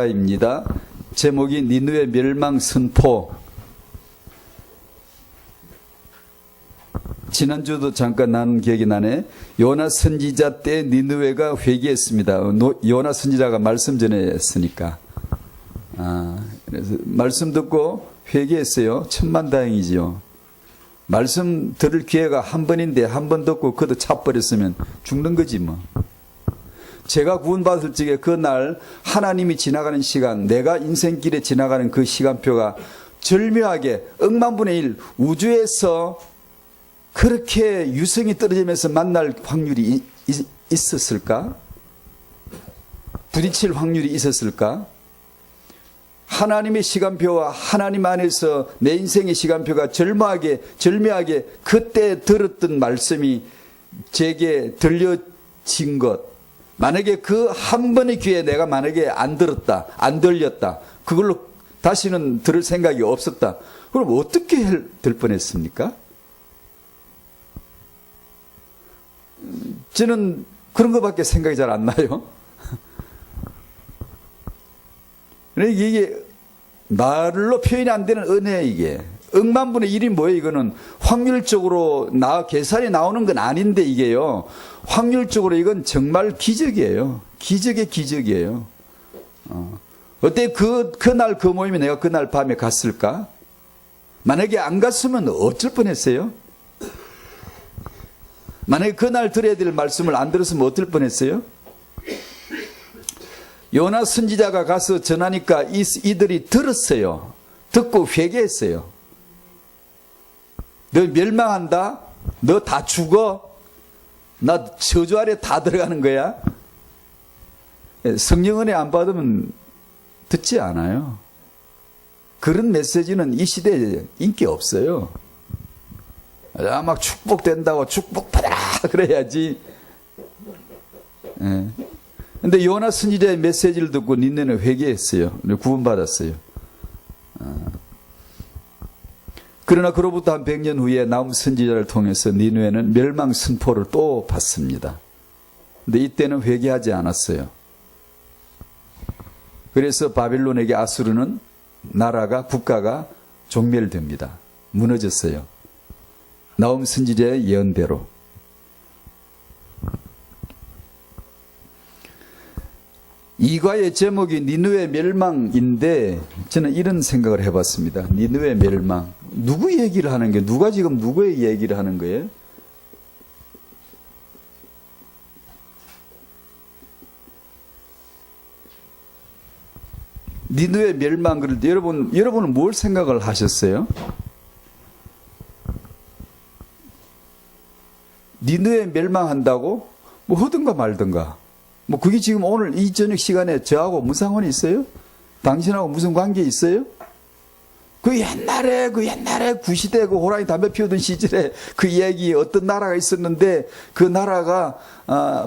입니다. 제목이 니느웨 멸망 선포. 지난주도 잠깐 나눈 기억이 나네. 요나 선지자 때 니느웨가 회개했습니다. 요나 선지자가 말씀 전했으니까. 그래서 말씀 듣고 회개했어요. 천만다행이지요. 말씀 들을 기회가 한 번인데 한 번 듣고 그도 차버렸으면 죽는 거지 뭐. 제가 구원받을 적에 그날 하나님이 지나가는 시간, 내가 인생길에 지나가는 그 시간표가 절묘하게 억만분의 1 우주에서 그렇게 유성이 떨어지면서 만날 확률이 있었을까? 부딪힐 확률이 있었을까? 하나님의 시간표와 하나님 안에서 내 인생의 시간표가 절묘하게 그때 들었던 말씀이 제게 들려진 것. 만약에 그 한 번의 기회에 내가 만약에 안 들었다, 안 들렸다, 그걸로 다시는 들을 생각이 없었다. 그럼 어떻게 될 뻔했습니까? 저는 그런 것밖에 생각이 잘 안 나요. 이게 말로 표현이 안 되는 은혜야 이게. 억만분의 1이 뭐예요 이거는. 확률적으로 계산이 나오는 건 아닌데 이게요. 확률적으로 이건 정말 기적이에요. 기적의 기적이에요. 어때 그날 그 모임에 내가 그날 밤에 갔을까? 만약에 안 갔으면 어쩔 뻔했어요? 만약에 그날 들어야 될 말씀을 안 들었으면 어떨 뻔했어요? 요나 선지자가 가서 전하니까 이들이 들었어요. 듣고 회개했어요. 너 멸망한다? 너 다 죽어? 나 저주 아래 다 들어가는 거야? 성령 은혜 안 받으면 듣지 않아요. 그런 메시지는 이 시대에 인기 없어요. 막 축복된다고 축복받아라 그래야지. 근데 요나 선지자의 메시지를 듣고 니네는 회개했어요. 구원받았어요. 그러나 그로부터 한 100년 후에 나움 선지자를 통해서 니느웨는 멸망 선포를 또 받습니다. 근데 이때는 회개하지 않았어요. 그래서 바빌론에게 아수르는 나라가 국가가 종멸됩니다. 무너졌어요. 나움 선지자의 예언대로. 이과의 제목이 니느웨 멸망인데 저는 이런 생각을 해봤습니다. 니느웨 멸망. 누구 얘기를 하는 거예요? 누가 지금 누구의 얘기를 하는 거예요? 니느웨 멸망 그럴 때 여러분은 뭘 생각을 하셨어요? 니느웨 멸망한다고? 뭐 하든가 말든가. 뭐 그게 지금 오늘 이 저녁 시간에 저하고 무슨 상관이 있어요? 당신하고 무슨 관계 있어요? 그 옛날에 구시대 그 호랑이 담배 피우던 시절에 그 얘기 어떤 나라가 있었는데 그 나라가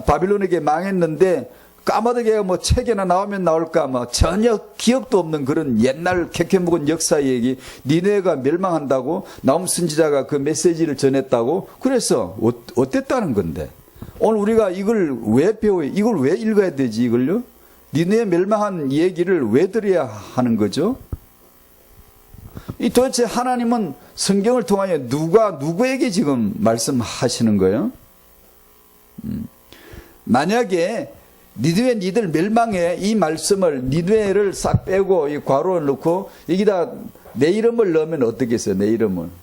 바빌론에게 망했는데 까마득이가 뭐 책에나 나오면 나올까 뭐 전혀 기억도 없는 그런 옛날 캐캐묵은 역사 얘기. 니느웨가 멸망한다고 나움 선지자가 그 메시지를 전했다고. 그래서 어땠다는 건데. 오늘 우리가 이걸 왜 배워요? 이걸 왜 읽어야 되지 이걸요? 니느웨 멸망한 얘기를 왜 들어야 하는 거죠? 이 도대체 하나님은 성경을 통하여 누구에게 지금 말씀하시는 거예요? 만약에 니느웨 니들 멸망해 이 말씀을 니느웨를 싹 빼고 이 괄호를 넣고 여기다 내 이름을 넣으면 어떻겠어요? 내 이름을.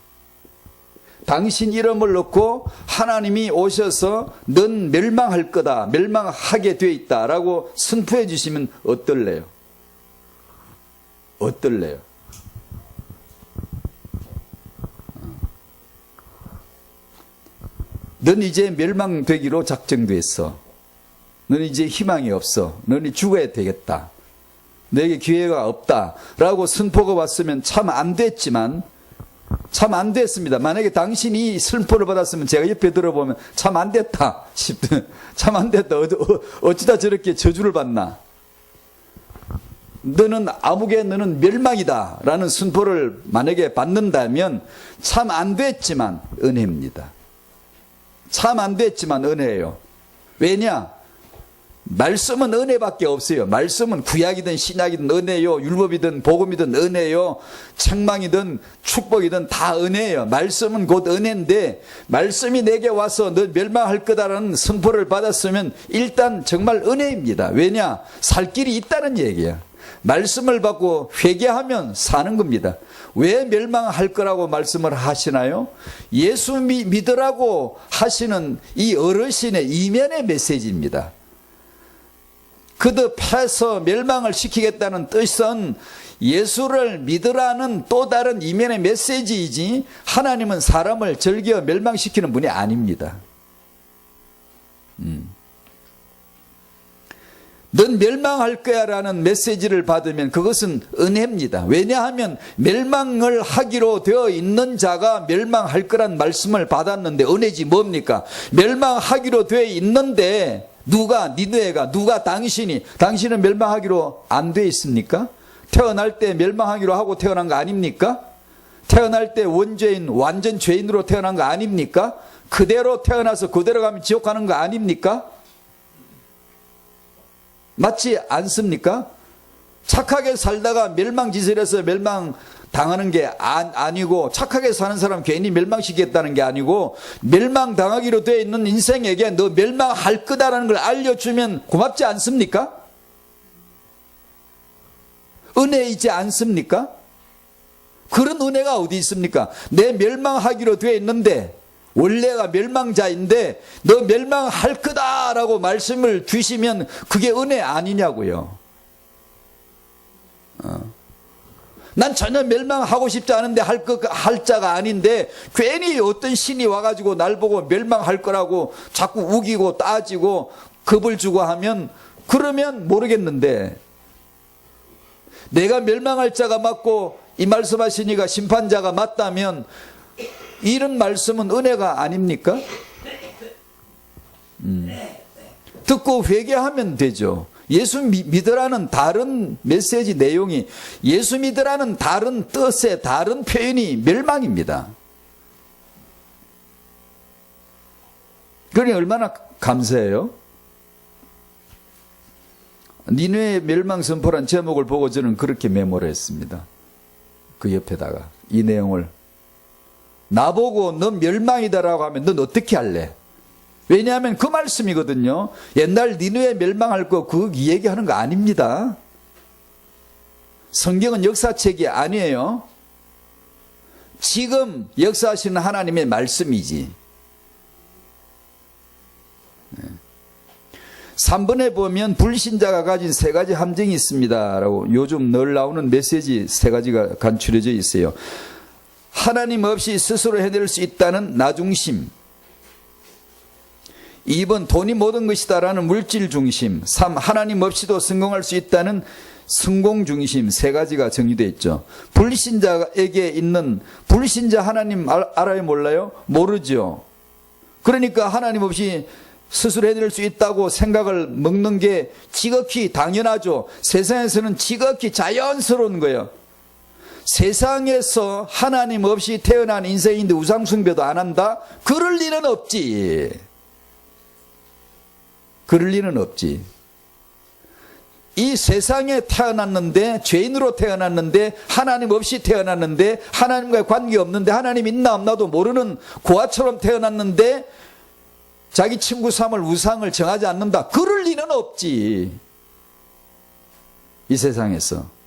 당신 이름을 넣고 하나님이 오셔서 넌 멸망할 거다. 멸망하게 돼 있다. 라고 선포해 주시면 어떨래요? 어떨래요? 넌 이제 멸망되기로 작정됐어. 넌 이제 희망이 없어. 넌 죽어야 되겠다. 너에게 기회가 없다. 라고 선포가 왔으면 참 안 됐지만 참 안 됐습니다. 만약에 당신이 선포를 받았으면 제가 옆에 들어보면 참 안 됐다 싶든 참 안 됐다. 어찌다 저렇게 저주를 받나. 너는 멸망이다 라는 선포를 만약에 받는다면 참 안 됐지만 은혜입니다. 참 안 됐지만 은혜예요. 왜냐? 말씀은 은혜밖에 없어요. 말씀은 구약이든 신약이든 은혜요, 율법이든 복음이든 은혜요, 책망이든 축복이든 다 은혜예요. 말씀은 곧 은혜인데, 말씀이 내게 와서 너 멸망할 거다라는 선포를 받았으면 일단 정말 은혜입니다. 왜냐? 살 길이 있다는 얘기야. 말씀을 받고 회개하면 사는 겁니다. 왜 멸망할 거라고 말씀을 하시나요? 예수 믿으라고 하시는 이 어르신의 이면의 메시지입니다. 거듭해서 멸망을 시키겠다는 뜻은 예수를 믿으라는 또 다른 이면의 메시지이지, 하나님은 사람을 절겨 멸망시키는 분이 아닙니다. 넌 멸망할 거야 라는 메시지를 받으면 그것은 은혜입니다. 왜냐하면 멸망을 하기로 되어 있는 자가 멸망할 거란 말씀을 받았는데 은혜지 뭡니까? 멸망하기로 되어 있는데 누가, 니느웨가, 누가, 당신은 멸망하기로 안 돼 있습니까? 태어날 때 멸망하기로 하고 태어난 거 아닙니까? 태어날 때 원죄인, 완전 죄인으로 태어난 거 아닙니까? 그대로 태어나서 그대로 가면 지옥 가는 거 아닙니까? 맞지 않습니까? 착하게 살다가 멸망지설에서 멸망 당하는 게 아니고, 착하게 사는 사람 괜히 멸망시키겠다는 게 아니고, 멸망당하기로 되어 있는 인생에게 너 멸망할 거다라는 걸 알려주면 고맙지 않습니까? 은혜이지 않습니까? 그런 은혜가 어디 있습니까? 내 멸망하기로 되어 있는데, 원래가 멸망자인데 너 멸망할 거다라고 말씀을 주시면 그게 은혜 아니냐고요. 난 전혀 멸망하고 싶지 않은데 할 자가 아닌데 괜히 어떤 신이 와가지고 날 보고 멸망할 거라고 자꾸 우기고 따지고 겁을 주고 하면, 그러면 모르겠는데, 내가 멸망할 자가 맞고 이 말씀하시니까 심판자가 맞다면 이런 말씀은 은혜가 아닙니까? 듣고 회개하면 되죠. 예수 믿으라는 다른 메시지 내용이, 예수 믿으라는 다른 뜻의 다른 표현이 멸망입니다. 그러니 얼마나 감사해요? 니느웨의 멸망 선포란 제목을 보고 저는 그렇게 메모를 했습니다. 그 옆에다가 이 내용을. 나보고 넌 멸망이다라고 하면 넌 어떻게 할래? 왜냐하면 그 말씀이거든요. 옛날 니느웨 멸망할 거 그 얘기하는 거 아닙니다. 성경은 역사책이 아니에요. 지금 역사하시는 하나님의 말씀이지. 3번에 보면 불신자가 가진 세 가지 함정이 있습니다 라고 요즘 늘 나오는 메시지 세 가지가 간추려져 있어요. 하나님 없이 스스로 해낼 수 있다는 나중심, 2번 돈이 모든 것이다라는 물질 중심, 3 하나님 없이도 성공할 수 있다는 성공 중심, 세 가지가 정리되어 있죠. 불신자에게 있는, 불신자 하나님 알아요 몰라요? 모르죠. 그러니까 하나님 없이 스스로 해낼 수 있다고 생각을 먹는 게 지극히 당연하죠. 세상에서는 지극히 자연스러운 거예요. 세상에서 하나님 없이 태어난 인생인데 우상숭배도 안 한다? 그럴 리는 없지. 그럴 리는 없지. 이 세상에 태어났는데, 죄인으로 태어났는데, 하나님 없이 태어났는데, 하나님과의 관계없는데, 하나님 있나 없나도 모르는 고아처럼 태어났는데 자기 친구 삼을 우상을 정하지 않는다? 그럴 리는 없지. 이 세상에서.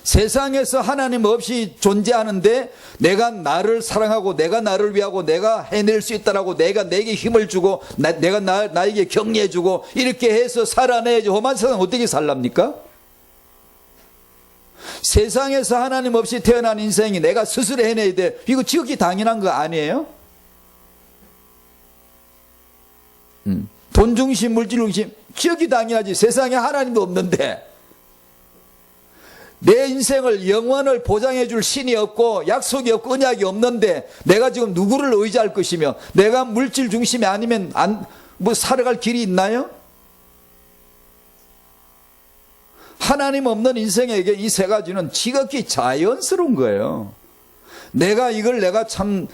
세상에서 하나님 없이 존재하는데 내가 나를 사랑하고 내가 나를 위하고 내가 해낼 수 있다라고 내가 내게 힘을 주고 내가 나에게 격려해 주고 이렇게 해서 살아내야지. 험한 세상 어떻게 살랍니까? 세상에서 하나님 없이 태어난 인생이 내가 스스로 해내야 돼. 이거 지극히 당연한 거 아니에요? 돈 중심, 물질 중심, 지극히 당연하지. 세상에 하나님도 없는데, 내 인생을 영원을 보장해 줄 신이 없고 약속이 없고 언약이 없는데 내가 지금 누구를 의지할 것이며, 내가 물질 중심이 아니면 뭐 살아갈 길이 있나요? 하나님 없는 인생에게 이 세 가지는 지극히 자연스러운 거예요. 내가 이걸 내가 참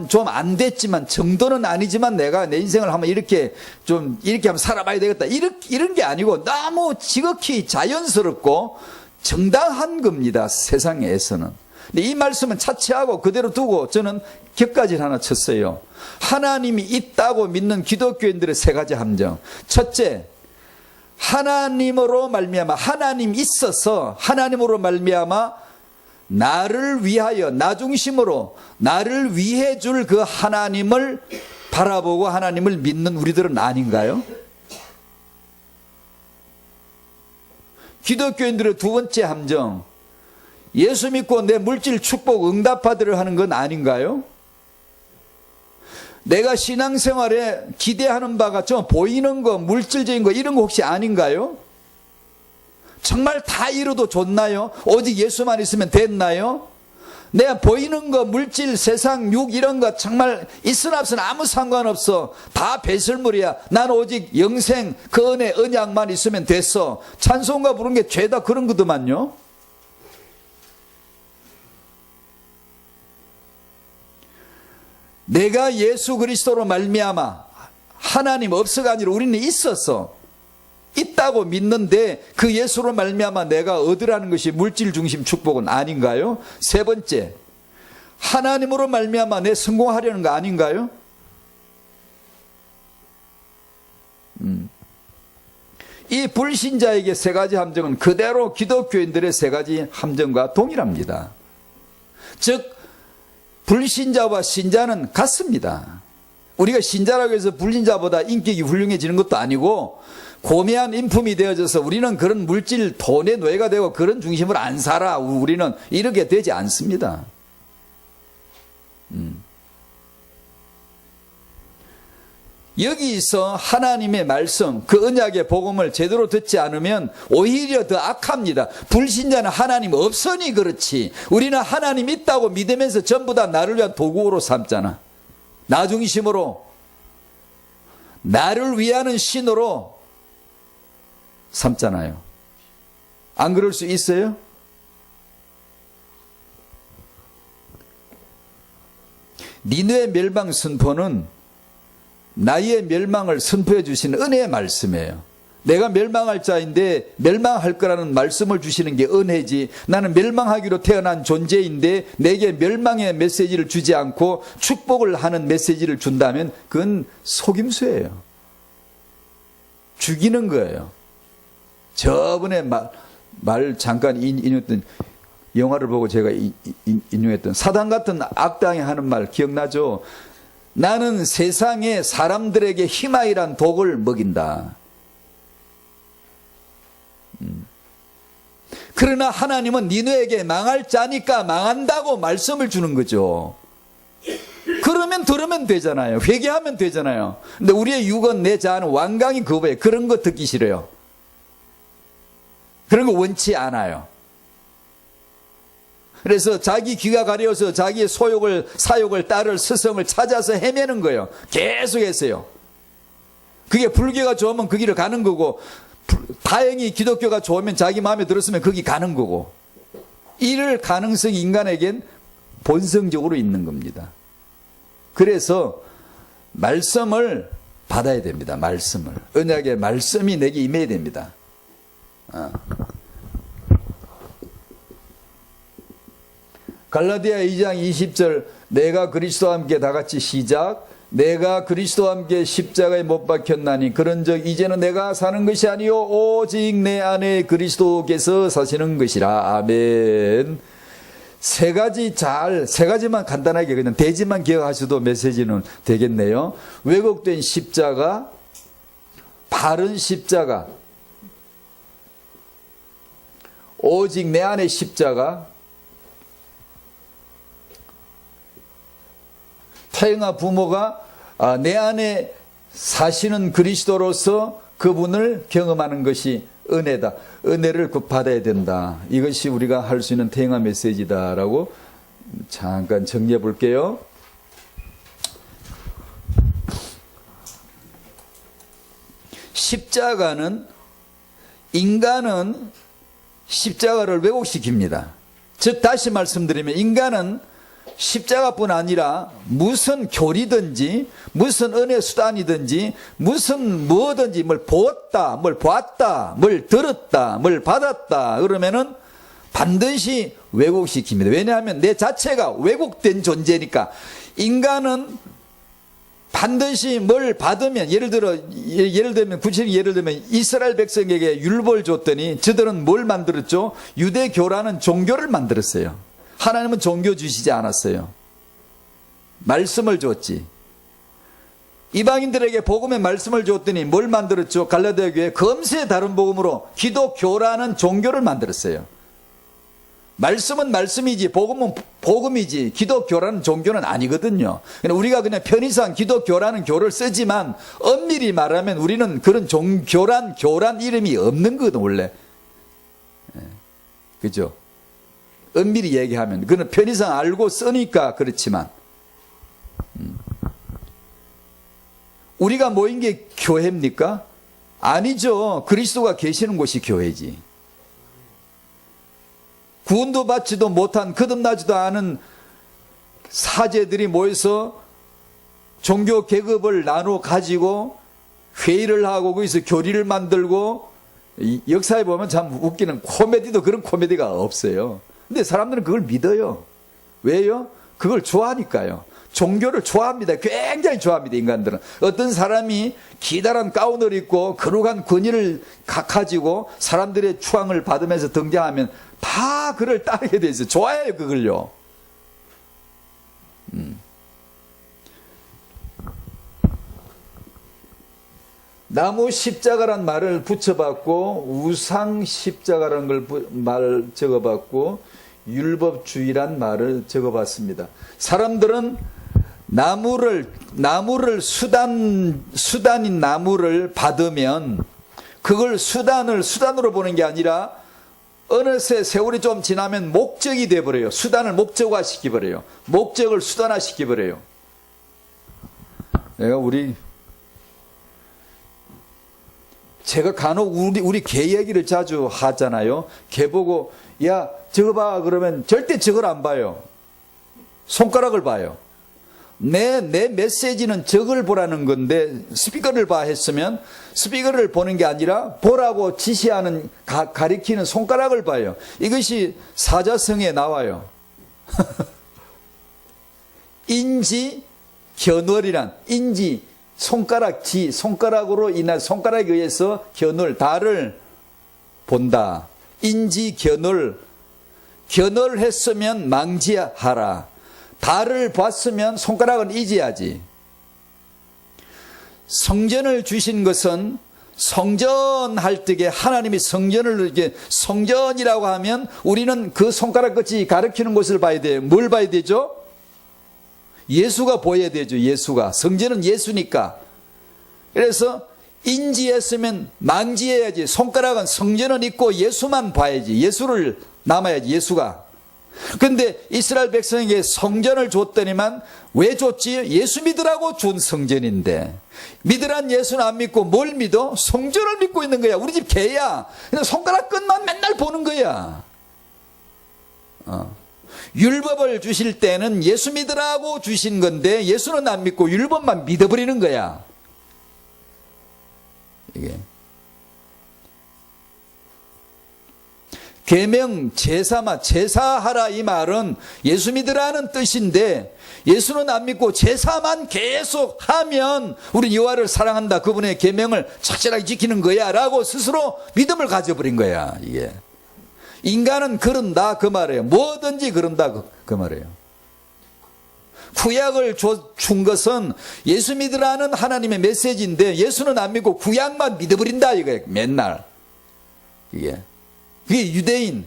좀 안 됐지만, 정도는 아니지만 내가 내 인생을 한번 이렇게 한번 살아봐야 되겠다. 이런 게 아니고 너무 지극히 자연스럽고 정당한 겁니다. 세상에서는. 근데 이 말씀은 차치하고 그대로 두고 저는 격가지를 하나 쳤어요. 하나님이 있다고 믿는 기독교인들의 세 가지 함정. 첫째, 하나님으로 말미암아, 하나님 있어서 하나님으로 말미암아 나를 위하여, 나 중심으로 나를 위해 줄 그 하나님을 바라보고 하나님을 믿는 우리들은 아닌가요? 기독교인들의 두 번째 함정, 예수 믿고 내 물질 축복 응답받으려 하는 건 아닌가요? 내가 신앙생활에 기대하는 바가 좀 보이는 거, 물질적인 거, 이런 거 혹시 아닌가요? 정말 다 이뤄도 좋나요? 오직 예수만 있으면 됐나요? 내가 보이는 거, 물질, 세상, 육 이런 거 정말 있으나 없으나 아무 상관없어. 다 배설물이야. 난 오직 영생, 그 은혜, 언약만 있으면 됐어. 찬송가 부르는 게 죄다, 그런 거더만요. 내가 예수 그리스도로 말미암아 하나님 없어가 아니라 우리는 있었어. 있다고 믿는데 그 예수로 말미암아 내가 얻으라는 것이 물질 중심 축복은 아닌가요? 세 번째, 하나님으로 말미암아 내 성공하려는 거 아닌가요? 이 불신자에게 세 가지 함정은 그대로 기독교인들의 세 가지 함정과 동일합니다. 즉 불신자와 신자는 같습니다. 우리가 신자라고 해서 불신자보다 인격이 훌륭해지는 것도 아니고, 고매한 인품이 되어져서 우리는 그런 물질, 돈의 노예가 되고 그런 중심으로 안 살아. 우리는 이렇게 되지 않습니다. 여기서 하나님의 말씀, 그 언약의 복음을 제대로 듣지 않으면 오히려 더 악합니다. 불신자는 하나님 없으니 그렇지. 우리는 하나님 있다고 믿으면서 전부 다 나를 위한 도구로 삼잖아. 나 중심으로, 나를 위하는 신으로 삼잖아요. 안 그럴 수 있어요? 니느웨 멸망 선포는 나의 멸망을 선포해 주시는 은혜의 말씀이에요. 내가 멸망할 자인데 멸망할 거라는 말씀을 주시는 게 은혜지, 나는 멸망하기로 태어난 존재인데 내게 멸망의 메시지를 주지 않고 축복을 하는 메시지를 준다면 그건 속임수예요. 죽이는 거예요. 저번에 말 잠깐 인용했던 영화를 보고 제가 인용했던 사단 같은 악당이 하는 말 기억나죠? 나는 세상의 사람들에게 희망이란 독을 먹인다. 그러나 하나님은 니느웨에게 망할 자니까 망한다고 말씀을 주는 거죠. 그러면 들으면 되잖아요. 회개하면 되잖아요. 근데 우리의 육은 내 자아는 완강히 거부해. 그런 거 듣기 싫어요. 그런 거 원치 않아요. 그래서 자기 귀가 가려워서 자기의 소욕을, 사욕을, 딸을, 스승을 찾아서 헤매는 거예요. 계속해서요. 그게 불교가 좋으면 그 길을 가는 거고, 다행히 기독교가 좋으면 자기 마음에 들었으면 거기 가는 거고, 이럴 가능성이 인간에겐 본성적으로 있는 겁니다. 그래서 말씀을 받아야 됩니다. 말씀을. 언약의 말씀이 내게 임해야 됩니다. 갈라디아 2장 20절, 내가 그리스도와 함께 다 같이 시작. 내가 그리스도와 함께 십자가에 못 박혔나니 그런즉 이제는 내가 사는 것이 아니요 오직 내 안에 그리스도께서 사시는 것이라. 아멘. 세 가지만 간단하게 그냥 대지만 기억하셔도 메시지는 되겠네요. 왜곡된 십자가, 바른 십자가, 오직 내 안에 십자가, 태영아 부모가 내 안에 사시는 그리스도로서 그분을 경험하는 것이 은혜다. 은혜를 받아야 된다. 이것이 우리가 할 수 있는 태영아 메시지다라고 잠깐 정리해 볼게요. 십자가는, 인간은 십자가를 왜곡시킵니다. 즉 다시 말씀드리면 인간은 십자가뿐 아니라 무슨 교리든지 무슨 은혜 수단이든지 무슨 뭐든지 뭘 보았다, 뭘 봤다, 뭘 들었다, 뭘 받았다 그러면은 반드시 왜곡시킵니다. 왜냐하면 내 자체가 왜곡된 존재니까. 인간은 반드시 뭘 받으면, 예를 들면 구체적인 예를 들면 이스라엘 백성에게 율법을 줬더니 저들은 뭘 만들었죠? 유대교라는 종교를 만들었어요. 하나님은 종교 주시지 않았어요. 말씀을 줬지. 이방인들에게 복음의 말씀을 줬더니 뭘 만들었죠? 갈라디아 교회 금세 다른 복음으로 기독교라는 종교를 만들었어요. 말씀은 말씀이지 복음은 복음이지 기독교라는 종교는 아니거든요. 우리가 그냥 편의상 기독교라는 교를 쓰지만 엄밀히 말하면 우리는 그런 교란 이름이 없는 거거든 원래. 그죠? 엄밀히 얘기하면 그는 편의상 알고 쓰니까 그렇지만 우리가 모인 게 교회입니까? 아니죠. 그리스도가 계시는 곳이 교회지. 구원도 받지도 못한 거듭나지도 않은 사제들이 모여서 종교 계급을 나눠 가지고 회의를 하고 거기서 교리를 만들고, 역사에 보면 참 웃기는 코미디도 그런 코미디가 없어요. 근데 사람들은 그걸 믿어요. 왜요? 그걸 좋아하니까요. 종교를 좋아합니다. 굉장히 좋아합니다. 인간들은. 어떤 사람이 기다란 가운을 입고 거룩한 권위를 가지고 사람들의 추앙을 받으면서 등장하면 다 그를 따르게 돼 있어요. 좋아해요 그걸요. 나무 십자가란 말을 붙여봤고 우상 십자가라는 걸 말 적어봤고 율법주의란 말을 적어봤습니다. 사람들은 나무를 수단인 나무를 받으면 그걸 수단으로 보는 게 아니라 어느새 세월이 좀 지나면 목적이 돼버려요. 수단을 목적화 시켜버려요. 목적을 수단화 시켜버려요. 제가 간혹 우리 개 얘기를 자주 하잖아요. 개 보고 야 저거 봐 그러면 절대 저걸 안 봐요. 손가락을 봐요. 내 메시지는 저걸 보라는 건데 스피커를 봐 했으면 스피커를 보는 게 아니라 보라고 지시하는 가리키는 손가락을 봐요. 이것이 사자성에 나와요. 인지 견월이란 인지 손가락으로 인한 손가락에 의해서 달을 본다. 인지 견월했으면 망지하라. 달을 봤으면 손가락은 잊어야지. 성전을 주신 것은 성전할 때에 하나님이 성전이라고 하면 우리는 그 손가락 끝이 가리키는 것을 봐야 돼요. 뭘 봐야 되죠? 예수가 보여야 되죠. 예수가. 성전은 예수니까. 그래서 인지했으면 망지해야지. 손가락은 성전은 있고 예수만 봐야지. 예수를 남아야지. 예수가. 근데 이스라엘 백성에게 성전을 줬더니만 왜 줬지? 예수 믿으라고 준 성전인데 믿으란 예수는 안 믿고 뭘 믿어? 성전을 믿고 있는 거야. 우리 집 개야. 그냥 손가락 끝만 맨날 보는 거야. 율법을 주실 때는 예수 믿으라고 주신 건데 예수는 안 믿고 율법만 믿어버리는 거야. 이게 계명 제사하라 이 말은 예수 믿으라는 뜻인데 예수는 안 믿고 제사만 계속 하면 우리 여호와를 사랑한다. 그분의 계명을 착실하게 지키는 거야 라고 스스로 믿음을 가져버린 거야. 이게 인간은 그런다 그 말이에요. 뭐든지 그런다 그 말이에요. 구약을 준 것은 예수 믿으라는 하나님의 메시지인데 예수는 안 믿고 구약만 믿어버린다 이거예요. 맨날 그게 유대인,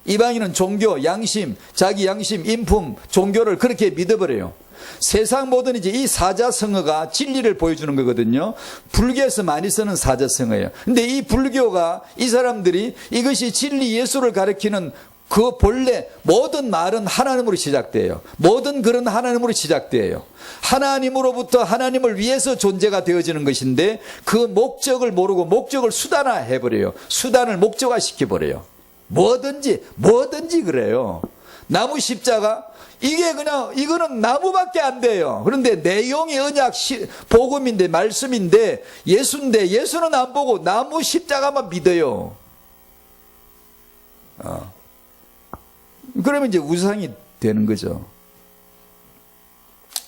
이방인은 종교, 양심, 자기 양심, 인품, 종교를 그렇게 믿어버려요. 세상 모든 이제 이 사자성어가 진리를 보여주는 거거든요. 불교에서 많이 쓰는 사자성어예요. 근데 이 불교가 이 사람들이 이것이 진리 예수를 가리키는 그 본래 모든 말은 하나님으로 시작돼요. 모든 글은 하나님으로 시작돼요. 하나님으로부터 하나님을 위해서 존재가 되어지는 것인데 그 목적을 모르고 목적을 수단화해버려요. 수단을 목적화시켜버려요. 뭐든지 그래요. 나무 십자가, 이게 그냥, 이거는 나무밖에 안 돼요. 그런데 내용이 언약, 복음인데, 말씀인데, 예수인데, 예수는 안 보고 나무 십자가만 믿어요. 그러면 이제 우상이 되는 거죠.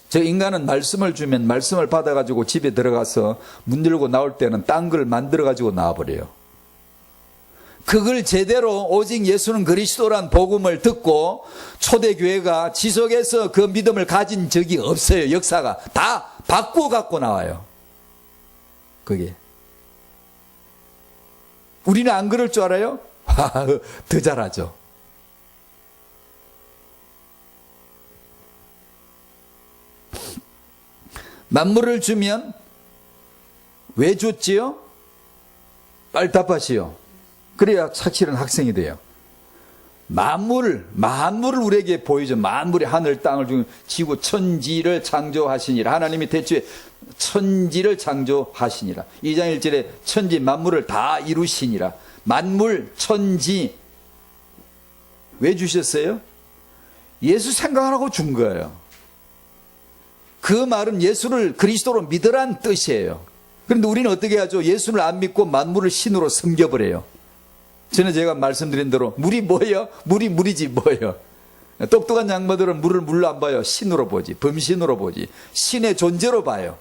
저 인간은 말씀을 주면 말씀을 받아가지고 집에 들어가서 문 열고 나올 때는 딴 걸 만들어가지고 나와버려요. 그걸 제대로 오직 예수는 그리스도란 복음을 듣고 초대교회가 지속해서 그 믿음을 가진 적이 없어요. 역사가 다 바꾸어 갖고 나와요. 그게 우리는 안 그럴 줄 알아요? 더 잘하죠. 만물을 주면 왜 줬지요? 빨리 답하시오. 그래야 사실은 학생이 돼요. 만물을 우리에게 보이죠. 만물이 하늘 땅을 중 지구 천지를 창조하시니라. 하나님이 대초에 천지를 창조하시니라. 2장 1절에 천지 만물을 다 이루시니라. 만물 천지 왜 주셨어요? 예수 생각하라고 준 거예요. 그 말은 예수를 그리스도로 믿으란 뜻이에요. 그런데 우리는 어떻게 하죠? 예수를 안 믿고 만물을 신으로 섬겨버려요. 전에 제가 말씀드린 대로 물이 뭐예요? 물이 물이지 뭐예요? 똑똑한 양반들은 물을 물로 안 봐요. 신으로 보지. 범신으로 보지. 신의 존재로 봐요.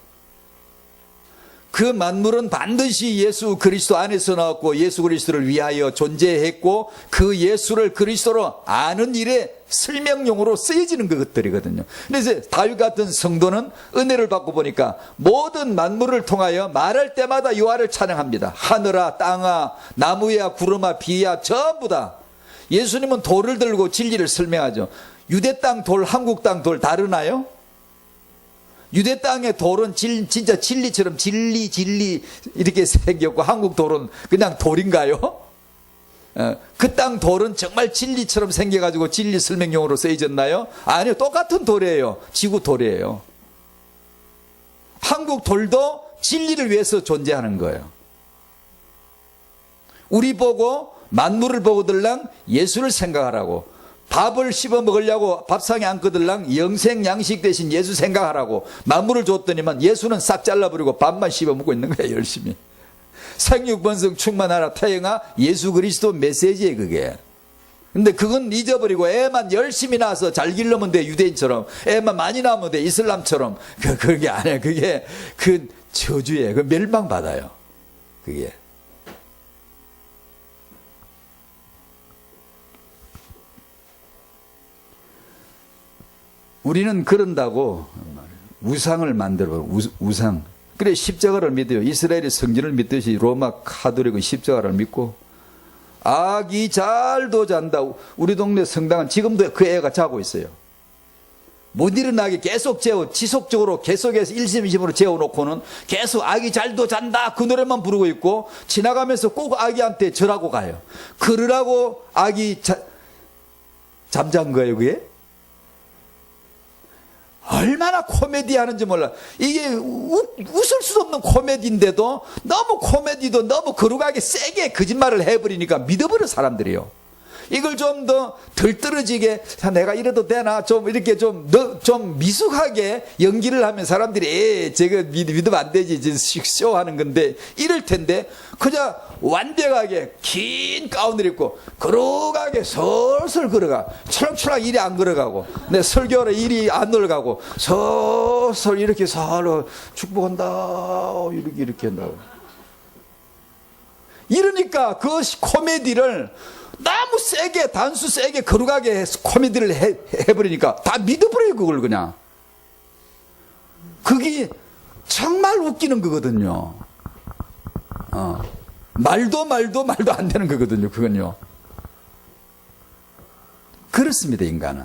그 만물은 반드시 예수 그리스도 안에서 나왔고 예수 그리스도를 위하여 존재했고 그 예수를 그리스도로 아는 일에 설명용으로 쓰여지는 것들이거든요. 그래서 다윗 같은 성도는 은혜를 받고 보니까 모든 만물을 통하여 말할 때마다 여호와를 찬양합니다. 하늘아 땅아 나무야 구름아 비야 전부 다. 예수님은 돌을 들고 진리를 설명하죠. 유대 땅 돌 한국 땅 돌 다르나요? 유대 땅의 돌은 진짜 진리처럼 진리 이렇게 생겼고 한국 돌은 그냥 돌인가요? 그 땅 돌은 정말 진리처럼 생겨가지고 진리 설명용으로 쓰여졌나요? 아니요, 똑같은 돌이에요. 지구 돌이에요. 한국 돌도 진리를 위해서 존재하는 거예요. 우리 보고 만물을 보고들랑 예수를 생각하라고, 밥을 씹어 먹으려고 밥상에 앉거들랑 영생 양식 대신 예수 생각하라고 만물을 줬더니만 예수는 싹 잘라버리고 밥만 씹어 먹고 있는 거예요. 열심히. 생육번성 충만하라 태영아 예수 그리스도 메시지예요. 그게. 근데 그건 잊어버리고 애만 열심히 낳아서 잘 기르면 돼. 유대인처럼 애만 많이 낳으면 돼. 이슬람처럼. 그게 아니에요. 그게 그 저주예요. 그 멸망받아요. 그게. 우리는 그런다고 우상을 만들어. 우상. 그래 십자가를 믿어요. 이스라엘이 성전을 믿듯이 로마 카톨릭은 십자가를 믿고 아기 잘도 잔다. 우리 동네 성당은 지금도 그 애가 자고 있어요. 못 일어나게 계속 지속적으로 계속해서 1심 2심으로 재워놓고는 계속 아기 잘도 잔다 그 노래만 부르고 있고 지나가면서 꼭 아기한테 절하고 가요. 그러라고 아기 잠잔 거예요. 그게? 얼마나 코미디 하는지 몰라. 이게 웃을 수 없는 코미디인데도 너무 코미디도 너무 거룩하게 세게 거짓말을 해버리니까 믿어버려 사람들이요. 이걸 좀 더 덜 떨어지게 내가 이래도 되나 좀 이렇게 좀 미숙하게 연기를 하면 사람들이 저거 믿으면 안 되지 쇼하는 건데 이럴 텐데 그저 완벽하게 긴 가운을 입고 거룩하게 설설 걸어가. 철렁철렁 이리 안 걸어가고 내 설교하러 이리 안 올라가고 설설 이렇게 살로 축복한다 이렇게 한다고. 이러니까 그 코미디를 너무 세게 단수 세게 거룩하게 코미디를 해버리니까 다 믿어버려요. 그걸 그냥. 그게 정말 웃기는 거거든요. 말도 안 되는 거거든요. 그건요. 그렇습니다. 인간은.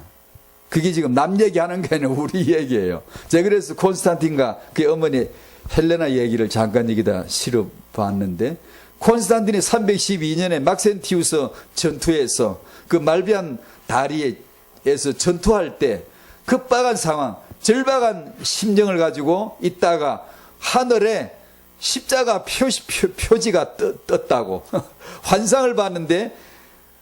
그게 지금 남 얘기하는 게 아니라 우리 얘기예요. 제가 그래서 콘스탄틴과 그 어머니 헬레나 얘기를 잠깐 여기다 실어봤는데 콘스탄틴이 312년에 막센티우스 전투에서 그 말비안 다리에서 전투할 때 급박한 상황, 절박한 심정을 가지고 있다가 하늘에 십자가 표지가 떴다고 환상을 봤는데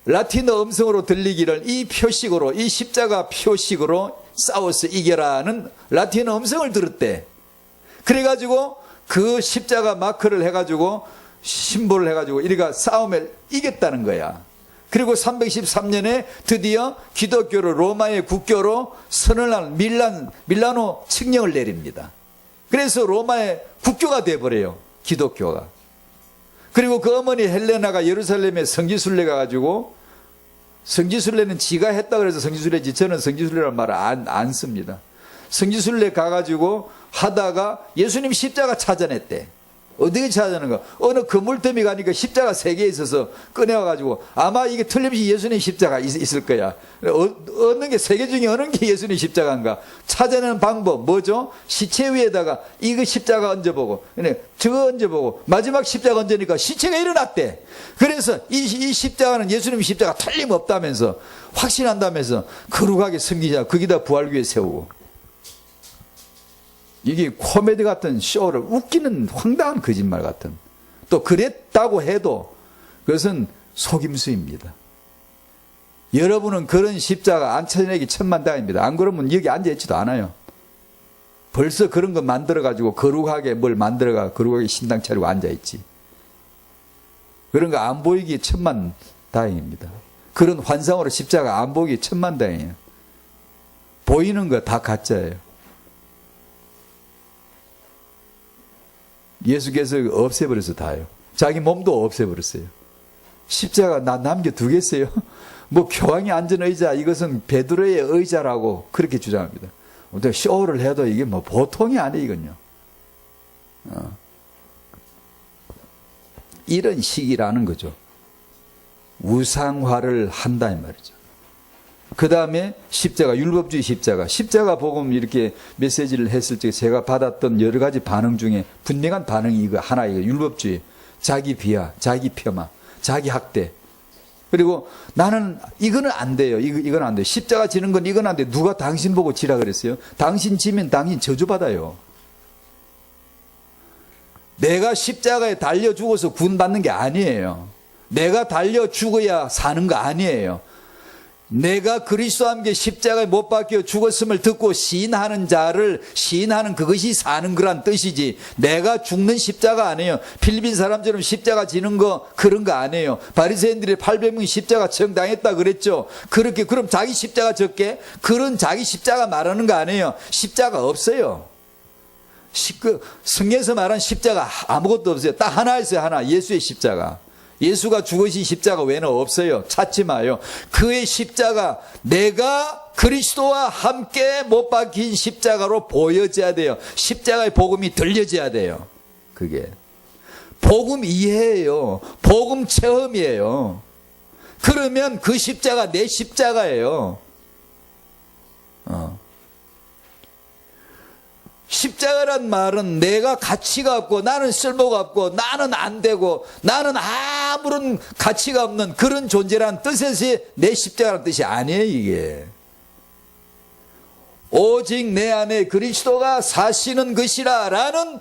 라틴어 음성으로 들리기를 이 표식으로, 이 십자가 표식으로 싸워서 이겨라는 라틴어 음성을 들었대. 그래가지고 그 십자가 마크를 해가지고 심볼을 해가지고 이리가 싸움을 이겼다는 거야. 그리고 313년에 드디어 기독교를 로마의 국교로 선언한 밀라노 칙령을 내립니다. 그래서 로마의 국교가 돼버려요, 기독교가. 그리고 그 어머니 헬레나가 예루살렘에 성지순례 가가지고, 성지순례는 지가 했다 그래서 성지순례지, 저는 성지순례라는 말을 안 씁니다. 성지순례 가가지고 하다가 예수님 십자가 찾아냈대. 어떻게 찾아내는 거? 어느 그물더미 가니까 십자가 3개 있어서 꺼내와가지고, 아마 이게 틀림없이 예수님 십자가 있을 거야. 어느 게 3개 중에 어느 게 예수님 십자가인가? 찾아내는 방법 뭐죠? 시체 위에다가 이거 십자가 얹어보고, 저거 얹어보고, 마지막 십자가 얹으니까 시체가 일어났대. 그래서 이 십자가는 예수님 십자가 틀림없다면서, 확신한다면서 거룩하게 섬기자. 거기다 부활교회 세우고. 이게 코미디 같은 쇼를, 웃기는 황당한 거짓말 같은, 또 그랬다고 해도 그것은 속임수입니다. 여러분은 그런 십자가 안 찾아내기 천만다행입니다. 안 그러면 여기 앉아있지도 않아요. 벌써 그런 거 만들어가지고 거룩하게 뭘 만들어가 거룩하게 신당 차리고 앉아있지. 그런 거 안 보이기 천만다행입니다. 그런 환상으로 십자가 안 보이기 천만다행이에요. 보이는 거 다 가짜예요. 예수께서 없애버려서 다요. 자기 몸도 없애버렸어요. 십자가 나 남겨두겠어요? 뭐 교황이 앉은 의자, 이것은 베드로의 의자라고 그렇게 주장합니다. 쇼를 해도 이게 뭐 보통이 아니에요, 이건요. 이런 식이라는 거죠. 우상화를 한다 이 말이죠. 그 다음에 십자가, 율법주의 십자가 복음 이렇게 메시지를 했을 때 제가 받았던 여러 가지 반응 중에 분명한 반응이 이거 하나예요. 율법주의, 자기 비하, 자기 폄하, 자기 학대. 그리고 나는 이거는 안 돼요. 이건 안 돼요. 십자가 지는 건 이건 안 돼요. 누가 당신 보고 지라 그랬어요? 당신 지면 당신 저주받아요. 내가 십자가에 달려 죽어서 구원받는 게 아니에요. 내가 달려 죽어야 사는 거 아니에요. 내가 그리스도와 함께 십자가에 못 박혀 죽었음을 듣고 시인하는 자를 시인하는 그것이 사는 거란 뜻이지, 내가 죽는 십자가 아니에요. 필리핀 사람처럼 십자가 지는 거 그런 거 아니에요. 바리새인들이 800명 십자가 처형당했다 그랬죠. 그렇게 그럼 자기 십자가 적게? 그런 자기 십자가 말하는 거 아니에요. 십자가 없어요. 성경에서 말한 십자가 아무것도 없어요. 딱 하나 있어요. 하나, 예수의 십자가. 예수가 죽으신 십자가 외에는 없어요. 찾지 마요. 그의 십자가, 내가 그리스도와 함께 못 박힌 십자가로 보여져야 돼요. 십자가의 복음이 들려져야 돼요. 그게 복음 이해예요. 복음 체험이에요. 그러면 그 십자가 내 십자가예요. 십자가란 말은 내가 가치가 없고 나는 쓸모가 없고 나는 안 되고 나는 아무런 가치가 없는 그런 존재란 뜻에서 내 십자가라는 뜻이 아니에요. 이게 오직 내 안에 그리스도가 사시는 것이라 라는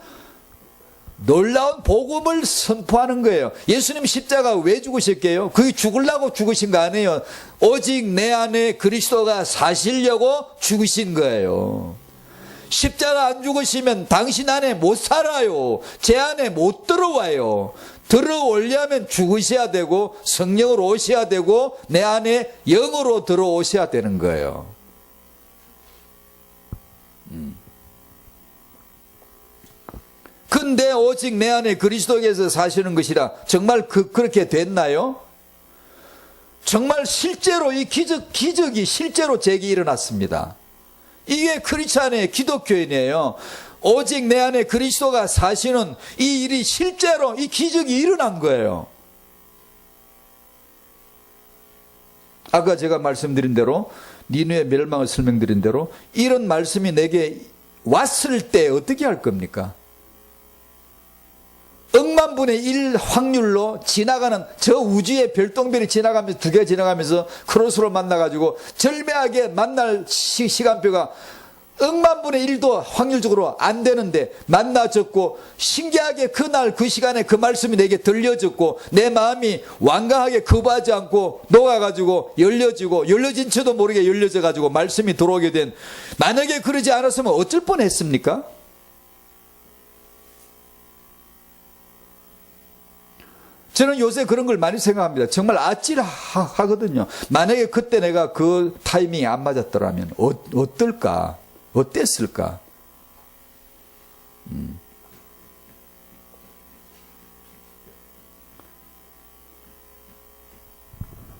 놀라운 복음을 선포하는 거예요. 예수님 십자가 왜 죽으셨게요? 그게 죽으려고 죽으신 거 아니에요. 오직 내 안에 그리스도가 사시려고 죽으신 거예요. 십자가 안 죽으시면 당신 안에 못 살아요. 제 안에 못 들어와요. 들어오려면 죽으셔야 되고 성령으로 오셔야 되고 내 안에 영으로 들어오셔야 되는 거예요. 근데 오직 내 안에 그리스도께서 사시는 것이라, 정말 그렇게 됐나요? 정말 실제로 이 기적이 실제로 제게 일어났습니다. 이게 크리스찬의 기독교인이에요. 오직 내 안에 그리스도가 사시는 이 일이 실제로 이 기적이 일어난 거예요. 아까 제가 말씀드린 대로, 니누의 멸망을 설명드린 대로 이런 말씀이 내게 왔을 때 어떻게 할 겁니까? 억만분의 1 확률로 지나가는 저 우주의 별똥별이 지나가면서, 두 개가 지나가면서 크로스로 만나가지고 절묘하게 만날 시간표가 억만 분의 1도 확률적으로 안 되는데 만나졌고, 신기하게 그날 그 시간에 그 말씀이 내게 들려졌고, 내 마음이 완강하게 거부하지 않고 녹아가지고 열려지고, 열려진 채도 모르게 열려져가지고 말씀이 들어오게 된, 만약에 그러지 않았으면 어쩔 뻔했습니까? 저는 요새 그런 걸 많이 생각합니다. 정말 아찔하거든요. 만약에 그때 내가 그 타이밍이 안 맞았더라면 어떨까? 어땠을까?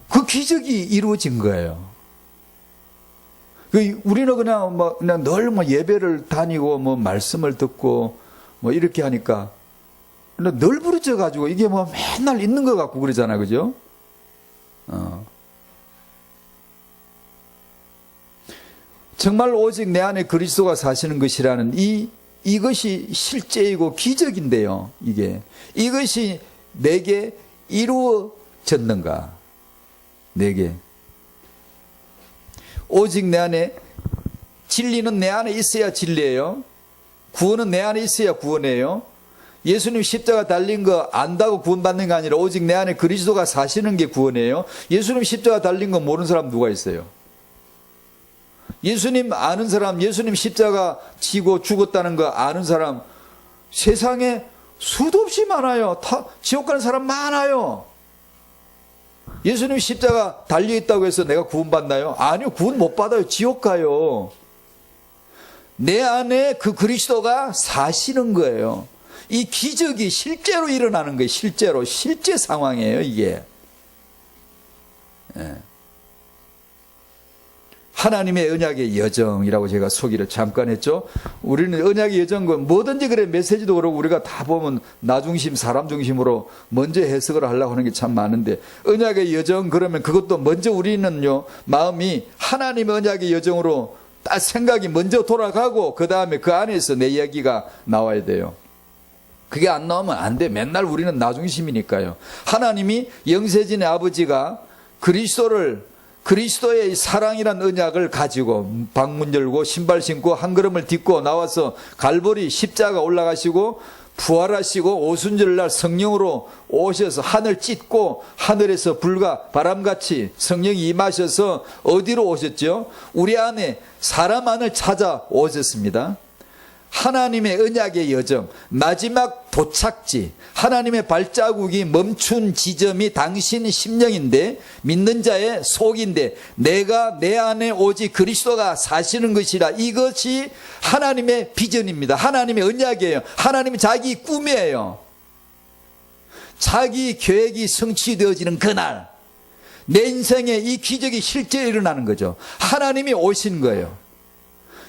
그 기적이 이루어진 거예요. 우리는 그냥 늘 예배를 다니고 말씀을 듣고 이렇게 하니까 늘 부르져가지고 이게 맨날 있는 것 같고 그러잖아요. 그죠? 정말 오직 내 안에 그리스도가 사시는 것이라는 이것이 실제이고 기적인데요. 이것이 내게 이루어졌는가? 내게. 오직 내 안에, 진리는 내 안에 있어야 진리예요. 구원은 내 안에 있어야 구원이에요. 예수님 십자가 달린 거 안다고 구원받는 게 아니라 오직 내 안에 그리스도가 사시는 게 구원이에요. 예수님 십자가 달린 거 모르는 사람 누가 있어요? 예수님 아는 사람, 예수님 십자가 지고 죽었다는 거 아는 사람 세상에 수도 없이 많아요. 지옥 가는 사람 많아요. 예수님 십자가 달려있다고 해서 내가 구원받나요? 아니요, 구원 못 받아요. 지옥 가요. 내 안에 그 그리스도가 사시는 거예요. 이 기적이 실제로 일어나는 거예요. 실제 상황이에요, 이게. 하나님의 언약의 여정이라고 제가 소개를 잠깐 했죠. 우리는 언약의 여정은 뭐든지 그래, 메시지도 그렇고 우리가 다 보면 나 중심, 사람 중심으로 먼저 해석을 하려고 하는 게 참 많은데, 언약의 여정 그러면 그것도 먼저 우리는요, 마음이 하나님의 언약의 여정으로 딱 생각이 먼저 돌아가고 그 다음에 그 안에서 내 이야기가 나와야 돼요. 그게 안 나오면 안 돼. 맨날 우리는 나 중심이니까요. 하나님이 영세진의 아버지가 그리스도의 사랑이란 언약을 가지고 방문 열고 신발 신고 한 걸음을 딛고 나와서 갈보리 십자가 올라가시고 부활하시고 오순절날 성령으로 오셔서 하늘 찢고 하늘에서 불과 바람같이 성령이 임하셔서 어디로 오셨죠? 우리 안에 사람 안을 찾아오셨습니다. 하나님의 언약의 여정, 마지막 도착지, 하나님의 발자국이 멈춘 지점이 당신 심령인데, 믿는 자의 속인데, 내가 내 안에 오직 그리스도가 사시는 것이라. 이것이 하나님의 비전입니다. 하나님의 언약이에요. 하나님이 자기 꿈이에요. 자기 계획이 성취되어지는 그날, 내 인생에 이 기적이 실제 일어나는 거죠. 하나님이 오신 거예요.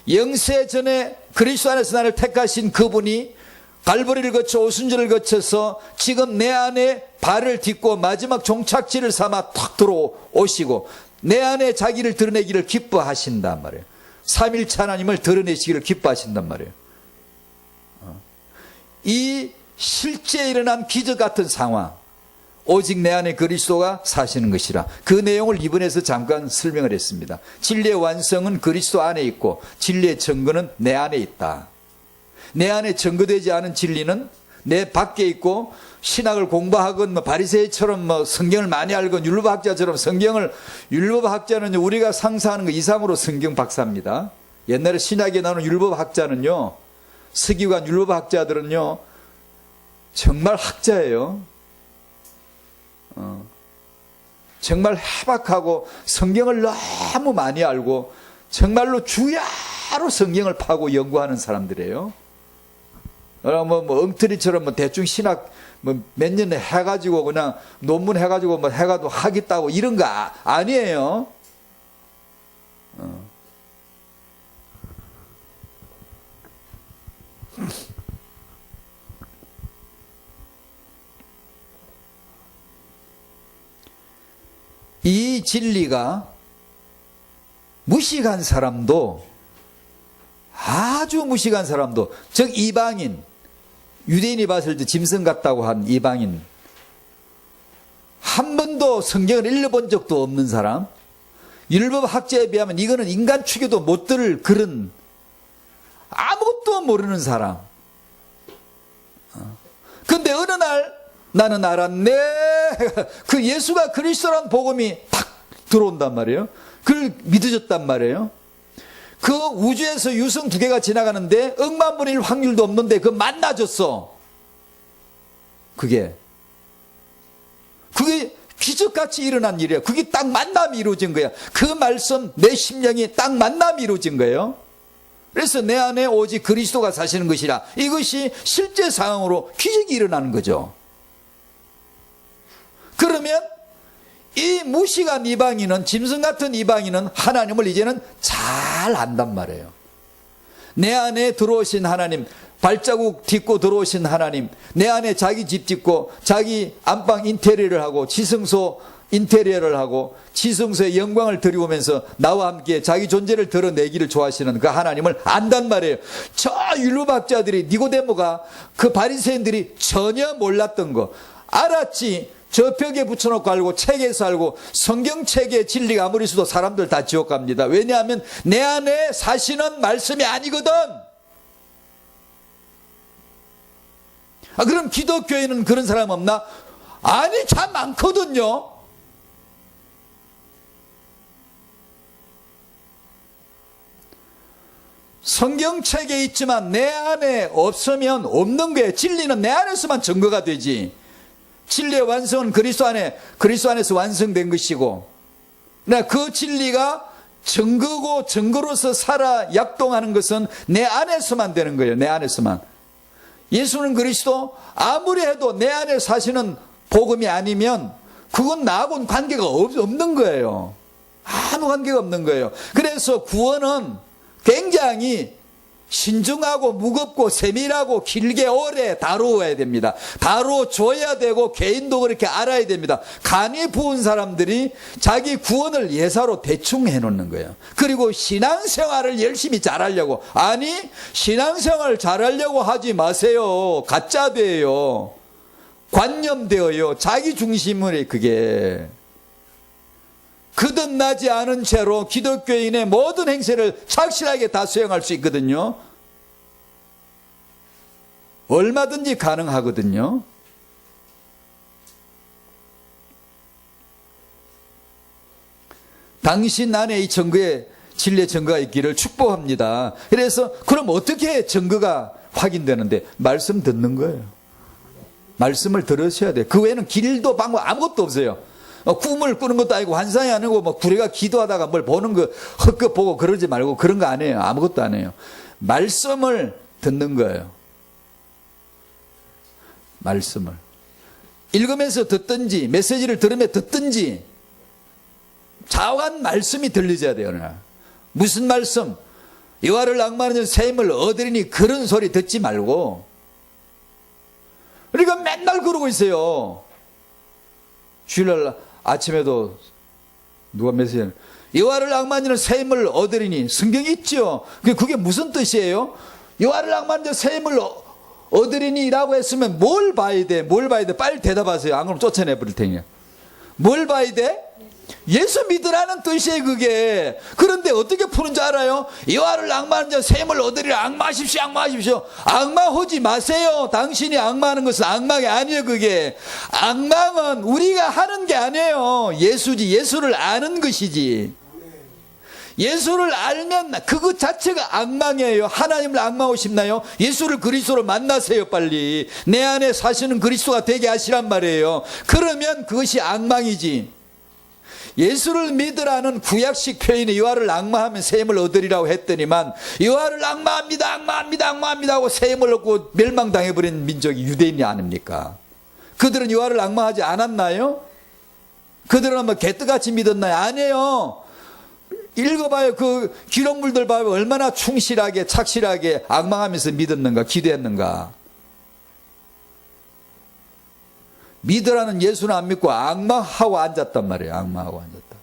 영세 전에 그리스도 안에서 나를 택하신 그분이 갈보리를 거쳐 오순절을 거쳐서 지금 내 안에 발을 딛고 마지막 종착지를 삼아 탁 들어오시고 내 안에 자기를 드러내기를 기뻐하신단 말이에요. 삼일차 하나님을 드러내시기를 기뻐하신단 말이에요. 이 실제 일어난 기적 같은 상황, 오직 내 안에 그리스도가 사시는 것이라. 그 내용을 이번에서 잠깐 설명을 했습니다. 진리의 완성은 그리스도 안에 있고 진리의 증거는 내 안에 있다. 내 안에 증거되지 않은 진리는 내 밖에 있고, 신학을 공부하건 바리새인처럼 성경을 많이 알건 율법학자처럼 율법학자는 우리가 상상하는 것 이상으로 성경 박사입니다. 옛날에 신학에 나오는 율법학자는요, 서기관 율법학자들은요 정말 학자예요. 정말 해박하고 성경을 너무 많이 알고 정말로 주야로 성경을 파고 연구하는 사람들이에요. 엉터리처럼 대충 신학 몇 년 해가지고 그냥 논문 해가지고 해가도 하겠다고 이런 거 아니에요. 이 진리가 무식한 사람도, 아주 무식한 사람도, 즉 이방인, 유대인이 봤을 때 짐승 같다고 한 이방인, 한 번도 성경을 읽어본 적도 없는 사람, 율법학자에 비하면 이거는 인간 추계도 못 들을 그런 모르는 사람. 근데 어느 날 나는 알았네. 그 예수가 그리스도란 복음이 탁 들어온단 말이에요. 그걸 믿어졌단 말이에요. 그 우주에서 유성 2개가 지나가는데 억만분의 1 확률도 없는데 그 만나졌어. 그게 기적같이 일어난 일이에요. 그게 딱 만남이 이루어진 거야. 그 말씀 내 심령이 딱 만남이 이루어진 거예요. 그래서 내 안에 오직 그리스도가 사시는 것이라. 이것이 실제 상황으로 기적이 일어나는 거죠. 그러면 이 무식한 이방인은, 짐승 같은 이방인은 하나님을 이제는 잘 안단 말이에요. 내 안에 들어오신 하나님, 발자국 딛고 들어오신 하나님, 내 안에 자기 집 짓고 자기 안방 인테리어를 하고 지성소 인테리어를 하고 지성소의 영광을 드리우면서 나와 함께 자기 존재를 드러내기를 좋아하시는 그 하나님을 안단 말이에요. 저 율법학자들이, 니고데모가, 그 바리새인들이 전혀 몰랐던 거 알았지. 저 벽에 붙여놓고 알고 책에서 알고 성경책의 진리가 아무리 있어도 사람들 다 지옥 갑니다. 왜냐하면 내 안에 사시는 말씀이 아니거든. 그럼 기독교에는 그런 사람 없나? 아니, 참 많거든요. 성경책에 있지만 내 안에 없으면 없는 거예요. 진리는 내 안에서만 증거가 되지. 진리의 완성은 그리스도 안에서 완성된 것이고, 그 진리가 증거고 증거로서 살아 약동하는 것은 내 안에서만 되는 거예요. 내 안에서만. 예수는 그리스도 아무리 해도 내 안에 사시는 복음이 아니면 그건 나하고는 관계가 없는 거예요. 아무 관계가 없는 거예요. 그래서 구원은 굉장히 신중하고 무겁고 세밀하고 길게 오래 다루어야 됩니다. 다뤄줘야 되고 개인도 그렇게 알아야 됩니다. 간이 부은 사람들이 자기 구원을 예사로 대충 해놓는 거예요. 그리고 신앙생활을 열심히 잘하려고, 아니 신앙생활 잘하려고 하지 마세요. 가짜돼요. 관념되어요. 자기 중심으로 그게 거듭나지 않은 채로 기독교인의 모든 행세를 착실하게 다 수행할 수 있거든요. 얼마든지 가능하거든요. 당신 안에 이 증거에 진리의 증거가 있기를 축복합니다. 그래서 그럼 어떻게 증거가 확인되는데? 말씀 듣는 거예요. 말씀을 들으셔야 돼요. 그 외에는 길도 방법 아무것도 없어요. 꿈을 꾸는 것도 아니고 환상이 아니고 뭐 구레가 기도하다가 뭘 보는 거 헛것 보고 그러지 말고 그런 거 안 해요. 아무것도 안 해요. 말씀을 듣는 거예요. 말씀을 읽으면서 듣든지 메시지를 들으며 듣든지 자오한 말씀이 들리셔야 돼요. 무슨 말씀? 여호와를 낭만하는 샘을 얻으리니 그런 소리 듣지 말고. 그러니까 맨날 그러고 있어요. 주일날 아침에도 누가 메시지를 여호와를 낭만하는 샘을 얻으리니, 성경이 있죠. 그게 무슨 뜻이에요? 여호와를 낭만하는 샘을 얻으리니라고 했으면 뭘 봐야 돼? 뭘 봐야 돼? 빨리 대답하세요. 안 그러면 쫓아내 버릴 테니까. 뭘 봐야 돼? 예수 믿으라는 뜻이에요, 그게. 그런데 어떻게 푸는 줄 알아요? 여호와를 낭만하는 자 샘을 얻으리라. 악마하십시오, 악마하십시오. 악마하지 마세요. 당신이 악마하는 것은 악마가 아니에요, 그게. 악망은 우리가 하는 게 아니에요. 예수지. 예수를 아는 것이지. 예수를 알면 그것 자체가 악망이에요. 하나님을 악망하고 싶나요? 예수를 그리스도로 만나세요, 빨리. 내 안에 사시는 그리스도가 되게 하시란 말이에요. 그러면 그것이 악망이지. 예수를 믿으라는 구약식 표현이 여호와를 앙마하면 샘을 얻으리라고 했더니만, 여호와를 앙마합니다, 앙마합니다, 앙마합니다 하고 샘을 얻고 멸망당해버린 민족이 유대인이 아닙니까? 그들은 여호와를 앙마하지 않았나요? 그들은 뭐 개떡같이 믿었나요? 아니에요. 읽어봐요. 그 기록물들 봐요. 얼마나 충실하게 착실하게 앙망하면서 믿었는가, 기도했는가. 믿으라는 예수는 안 믿고 앙망하고 앉았단 말이에요. 앙망하고 앉았다.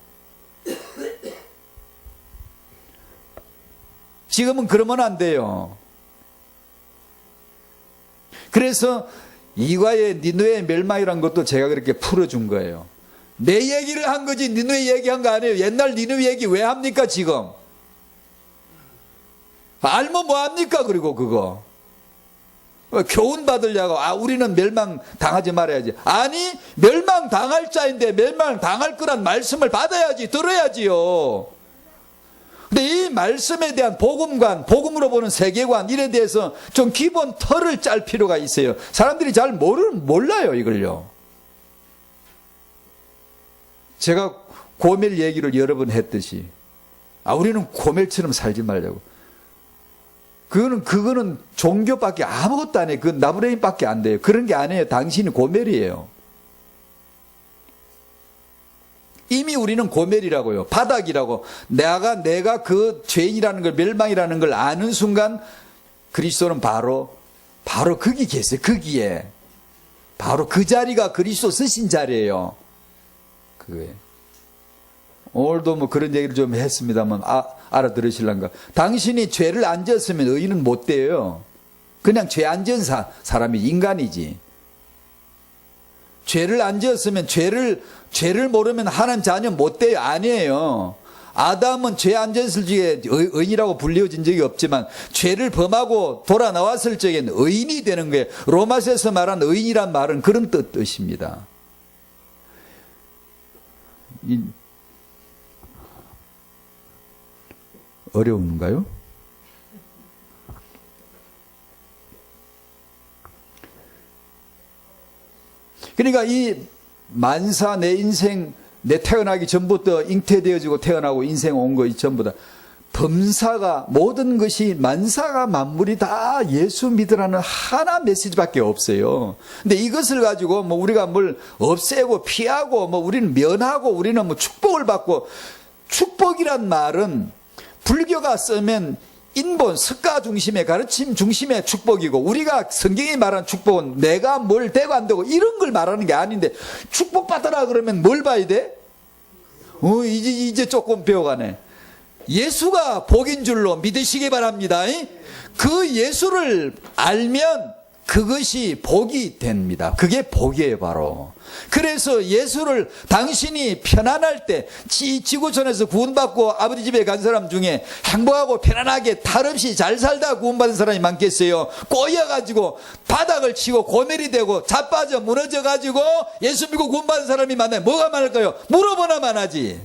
지금은 그러면 안 돼요. 그래서 이과의 니느웨의 멸망이라는 것도 제가 그렇게 풀어준 거예요. 내 얘기를 한 거지 니느웨 얘기한 거 아니에요. 옛날 니느웨 얘기 왜 합니까 지금? 알면 뭐합니까? 그리고 그거 교훈 받으려고 우리는 멸망 당하지 말아야지. 아니, 멸망 당할 자인데 멸망 당할 거란 말씀을 받아야지, 들어야지요. 근데 이 말씀에 대한 복음관, 복음으로 보는 세계관, 이에 대해서 좀 기본 틀을 짤 필요가 있어요. 사람들이 잘 몰라요, 이걸요. 제가 고멜 얘기를 여러 번 했듯이, 우리는 고멜처럼 살지 말자고. 그거는 종교밖에 아무것도 안 해요. 그건 나부레인밖에 안 돼요. 그런 게 아니에요. 당신이 고멜이에요. 이미 우리는 고멜이라고요. 바닥이라고. 내가 그 죄인이라는 걸, 멸망이라는 걸 아는 순간 그리스도는 바로 거기 계세요. 거기에. 바로 그 자리가 그리스도 쓰신 자리예요. 그거예요. 오늘도 뭐 그런 얘기를 좀 했습니다만 알아들으실란가. 당신이 죄를 안 지었으면 의인은 못 돼요. 그냥 죄 안 지은 사람이 인간이지. 죄를 안 지었으면 죄를 모르면 하나님 자녀 못 돼요. 아니에요. 아담은 죄 안 지었을 적에 의인이라고 불리워진 적이 없지만 죄를 범하고 돌아 나왔을 적엔 의인이 되는 거예요. 로마서에서 말한 의인이란 말은 그런 뜻입니다. 어려운가요? 그러니까 이 만사, 내 인생, 내 태어나기 전부터 잉태되어지고 태어나고 인생 온 거 전부 다 범사가, 모든 것이, 만사가 만물이 다 예수 믿으라는 하나 메시지밖에 없어요. 근데 이것을 가지고 뭐 우리가 뭘 없애고 피하고 뭐 우리는 면하고 우리는 뭐 축복을 받고, 축복이란 말은 불교가 쓰면 인본, 석가 중심의 가르침 중심의 축복이고, 우리가 성경이 말하는 축복은 내가 뭘 되고 안 되고 이런 걸 말하는 게 아닌데, 축복받으라 그러면 뭘 봐야 돼? 이제 조금 배워가네. 예수가 복인 줄로 믿으시기 바랍니다. 그 예수를 알면 그것이 복이 됩니다. 그게 복이에요, 바로. 그래서 예수를, 당신이 편안할 때, 지구촌에서 구원받고 아버지 집에 간 사람 중에 행복하고 편안하게 탈 없이 잘 살다 구원받은 사람이 많겠어요? 꼬여가지고 바닥을 치고 고멜이 되고 자빠져 무너져가지고 예수 믿고 구원받은 사람이 많아요. 뭐가 많을까요? 물어보나만 하지.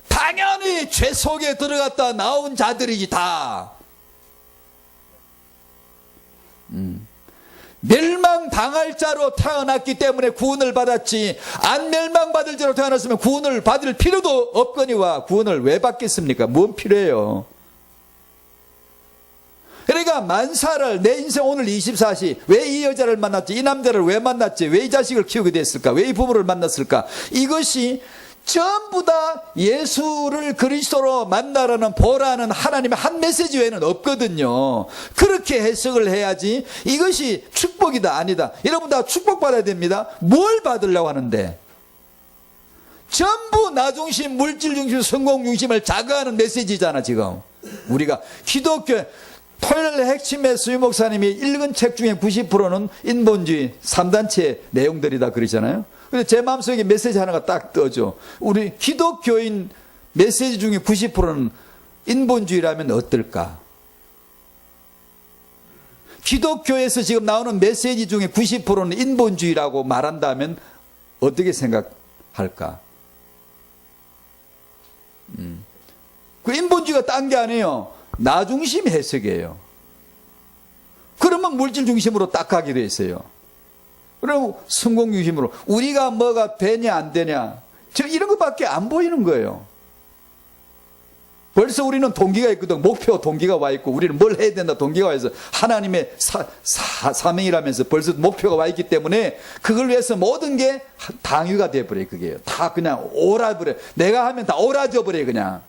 당연히 죄 속에 들어갔다 나온 자들이지 다. 멸망당할 자로 태어났기 때문에 구원을 받았지, 안 멸망받을 자로 태어났으면 구원을 받을 필요도 없거니와 구원을 왜 받겠습니까? 뭔 필요해요? 그러니까 만사를, 내 인생 오늘 24시 왜 이 여자를 만났지, 이 남자를 왜 만났지, 왜 이 자식을 키우게 됐을까, 왜 이 부모를 만났을까, 이것이 전부 다 예수를 그리스도로 만나라는, 보라는 하나님의 한 메시지 외에는 없거든요. 그렇게 해석을 해야지 이것이 축복이다 아니다. 여러분 다 축복받아야 됩니다. 뭘 받으려고 하는데? 전부 나 중심, 물질 중심, 성공 중심을 자극하는 메시지잖아 지금. 우리가 기독교 토요일 핵심의 수유 목사님이 읽은 책 중에 90%는 인본주의 3단체 내용들이다 그러잖아요. 근데 제 마음속에 메시지 하나가 딱 떠져. 우리 기독교인 메시지 중에 90%는 인본주의라면 어떨까? 기독교에서 지금 나오는 메시지 중에 90%는 인본주의라고 말한다면 어떻게 생각할까? 그 인본주의가 딴 게 아니에요. 나 중심 해석이에요. 그러면 물질 중심으로 딱 가기로 했어요. 그리고 성공 중심으로 우리가 뭐가 되냐 안 되냐 이런 것밖에 안 보이는 거예요. 벌써 우리는 동기가 있거든. 목표 동기가 와 있고 우리는 뭘 해야 된다 동기가 와 있어. 하나님의 사명이라면서 벌써 목표가 와 있기 때문에 그걸 위해서 모든 게 당위가 돼버려요. 그게 다 그냥 오라버려. 내가 하면 다 오라져 버려요. 그냥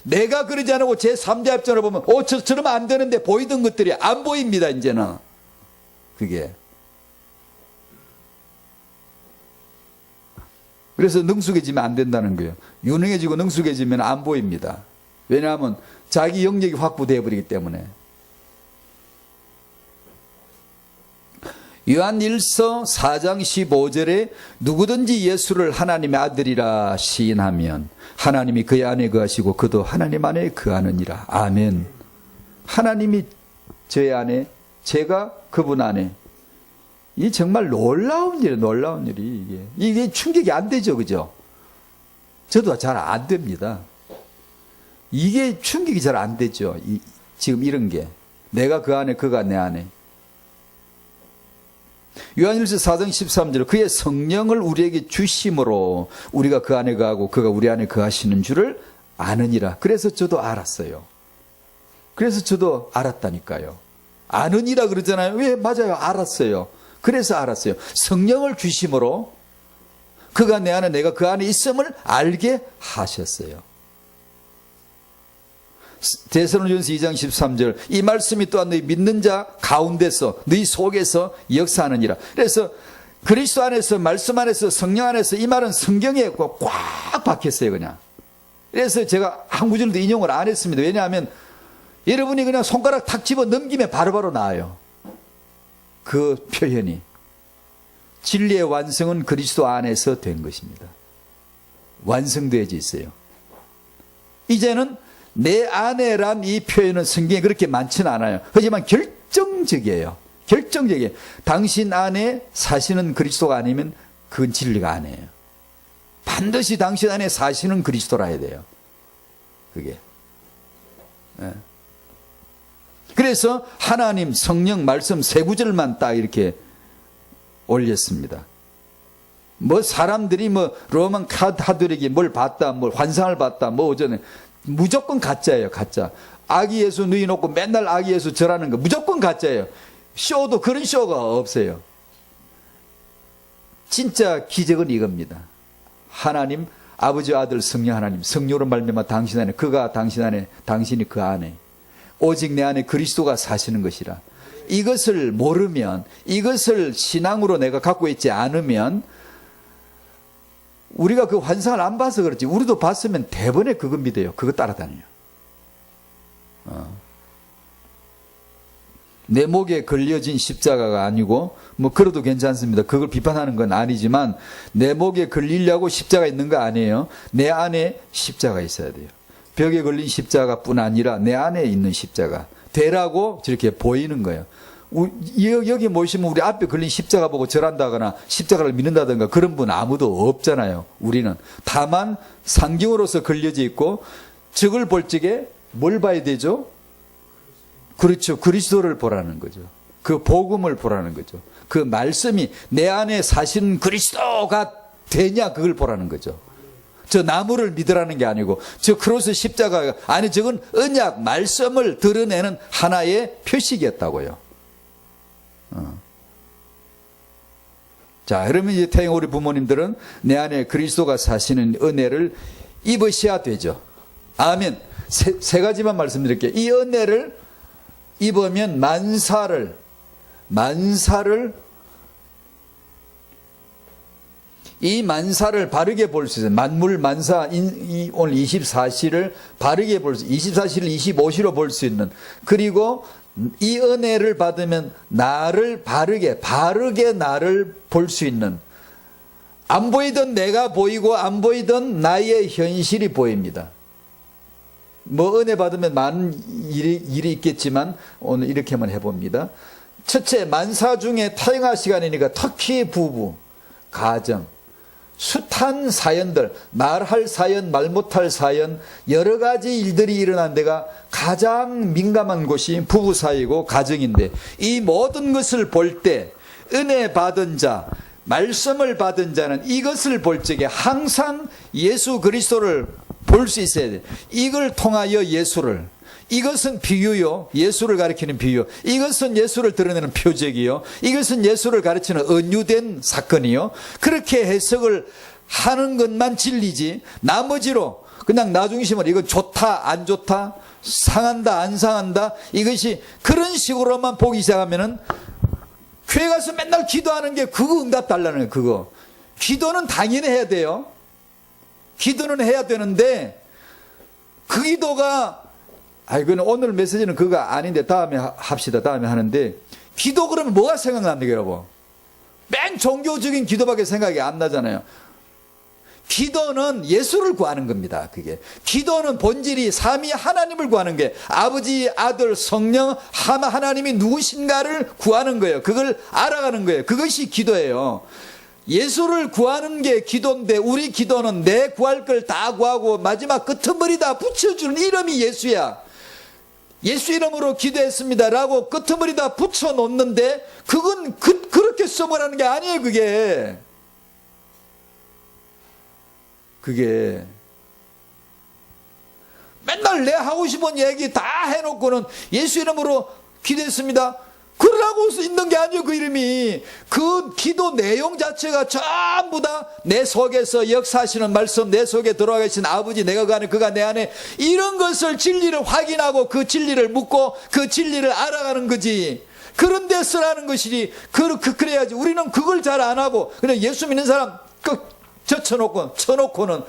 내가 그러지 않고 제3자 입장으로 보면 저러면 안 되는데 보이던 것들이 안 보입니다. 이제는 그게. 그래서 능숙해지면 안 된다는 거예요. 유능해지고 능숙해지면 안 보입니다. 왜냐하면 자기 영역이 확보되어 버리기 때문에. 요한일서 4장 15절에 누구든지 예수를 하나님의 아들이라 시인하면 하나님이 그의 안에 거하시고 그도 하나님 안에 거하느니라. 아멘. 하나님이 제 안에, 제가 그분 안에. 이 정말 놀라운 일이에요. 놀라운 일이 이게 충격이 안 되죠, 그죠? 저도 잘 안 됩니다. 이게 충격이 잘 안 되죠. 지금 이런 게 내가 그 안에, 그가 내 안에. 요한일서 4장 13절 그의 성령을 우리에게 주심으로 우리가 그 안에 거하고 그가 우리 안에 거하시는 줄을 아느니라. 그래서 저도 알았어요. 그래서 저도 알았다니까요. 아느니라 그러잖아요. 왜? 맞아요. 알았어요. 그래서 알았어요. 성령을 주심으로 그가 내 안에 내가 그 안에 있음을 알게 하셨어요. 데살로니가전서 2장 13절 이 말씀이 또한 너희 믿는 자 가운데서 너희 속에서 역사하느니라. 그래서 그리스도 안에서 말씀 안에서 성령 안에서 이 말은 성경에 꽉 박혔어요. 그냥. 그래서 제가 한 구절도 인용을 안 했습니다. 왜냐하면 여러분이 그냥 손가락 탁 집어 넘기면 바로바로 나와요. 그 표현이. 진리의 완성은 그리스도 안에서 된 것입니다. 완성되어져 있어요. 이제는 내 안에란 이 표현은 성경에 그렇게 많지는 않아요. 하지만 결정적이에요. 결정적이에요. 당신 안에 사시는 그리스도가 아니면 그건 진리가 아니에요. 반드시 당신 안에 사시는 그리스도라 해야 돼요. 그게. 네. 그래서 하나님, 성령, 말씀 세 구절만 딱 이렇게 올렸습니다. 뭐 사람들이 뭐 로만 카톨릭이 뭘 봤다, 뭘 환상을 봤다, 뭐 어쩌네. 무조건 가짜예요. 가짜. 아기 예수 누이 놓고 맨날 아기 예수 절하는 거 무조건 가짜예요. 쇼도 그런 쇼가 없어요. 진짜 기적은 이겁니다. 하나님 아버지 아들 성령 하나님 성령으로 말미암아 당신 안에 그가 당신 안에 당신이 그 안에 오직 내 안에 그리스도가 사시는 것이라. 이것을 모르면 이것을 신앙으로 내가 갖고 있지 않으면 우리가 그 환상을 안 봐서 그렇지 우리도 봤으면 대번에 그거 믿어요. 그거 따라다녀요. 내 목에 걸려진 십자가가 아니고 뭐 그래도 괜찮습니다. 그걸 비판하는 건 아니지만 내 목에 걸리려고 십자가 있는 거 아니에요. 내 안에 십자가 있어야 돼요. 벽에 걸린 십자가뿐 아니라 내 안에 있는 십자가 되라고 저렇게 보이는 거예요. 여기 모시면 우리 앞에 걸린 십자가 보고 절한다거나 십자가를 믿는다든가 그런 분 아무도 없잖아요. 우리는 다만 상징으로서 걸려져 있고 적을 볼 적에 뭘 봐야 되죠? 그렇죠. 그리스도를 보라는 거죠. 그 복음을 보라는 거죠. 그 말씀이 내 안에 사시는 그리스도가 되냐 그걸 보라는 거죠. 저 나무를 믿으라는 게 아니고 저 크로스 십자가가 아니 저건 언약 말씀을 드러내는 하나의 표식이었다고요. 자, 그러면 이제 태영 우리 부모님들은 내 안에 그리스도가 사시는 은혜를 입으셔야 되죠. 아멘. 세 가지만 말씀드릴게요. 이 은혜를 입으면 만사를 바르게 볼 수 있어요. 만물 만사 오늘 24시를 바르게 볼 수 24시를 25시로 볼 수 있는 그리고 이 은혜를 받으면 나를 바르게 나를 볼 수 있는 안 보이던 내가 보이고 안 보이던 나의 현실이 보입니다. 뭐 은혜 받으면 많은 일이 있겠지만 오늘 이렇게만 해봅니다. 첫째 만사 중에 타영화 시간이니까 특히 부부, 가정 숱한 사연들, 말할 사연, 말 못할 사연 여러 가지 일들이 일어난 데가 가장 민감한 곳이 부부 사이고 가정인데 이 모든 것을 볼 때 은혜 받은 자, 말씀을 받은 자는 이것을 볼 적에 항상 예수 그리스도를 볼 수 있어야 돼요. 이걸 통하여 예수를 이것은 비유요. 예수를 가리키는 비유. 이것은 예수를 드러내는 표적이요. 이것은 예수를 가르치는 은유된 사건이요. 그렇게 해석을 하는 것만 진리지 나머지로 그냥 나중심으로 이거 좋다 안 좋다 상한다 안 상한다 이것이 그런 식으로만 보기 시작하면은 교회 가서 맨날 기도하는 게 그거 응답 달라는 거예요. 그거 기도는 당연히 해야 돼요. 기도는 해야 되는데 그 기도가 이거는 오늘 메시지는 그거 아닌데 다음에 합시다. 다음에 하는데 기도 그러면 뭐가 생각납니까, 여러분? 맨 종교적인 기도밖에 생각이 안 나잖아요. 기도는 예수를 구하는 겁니다. 그게 기도는 본질이 삼위 하나님을 구하는 게 아버지, 아들, 성령 하나님이 누구신가를 구하는 거예요. 그걸 알아가는 거예요. 그것이 기도예요. 예수를 구하는 게 기도인데 우리 기도는 내 구할 걸 다 구하고 마지막 끄트머리다 붙여주는 이름이 예수야. 예수 이름으로 기도했습니다 라고 끄트머리다 붙여놓는데 그건 그렇게 써보라는 게 아니에요. 그게 맨날 내 하고 싶은 얘기 다 해놓고는 예수 이름으로 기도했습니다 그러라고 있는 게 아니에요. 그 이름이 그 기도 내용 자체가 전부 다 내 속에서 역사하시는 말씀, 내 속에 들어와 계신 아버지, 내가 그 안에 그가 내 안에, 이런 것을 진리를 확인하고 그 진리를 묻고 그 진리를 알아가는 거지. 그런 데 쓰라는 것이지. 그래야지. 우리는 그걸 잘 안 하고 그냥 예수 믿는 사람 쳐놓고는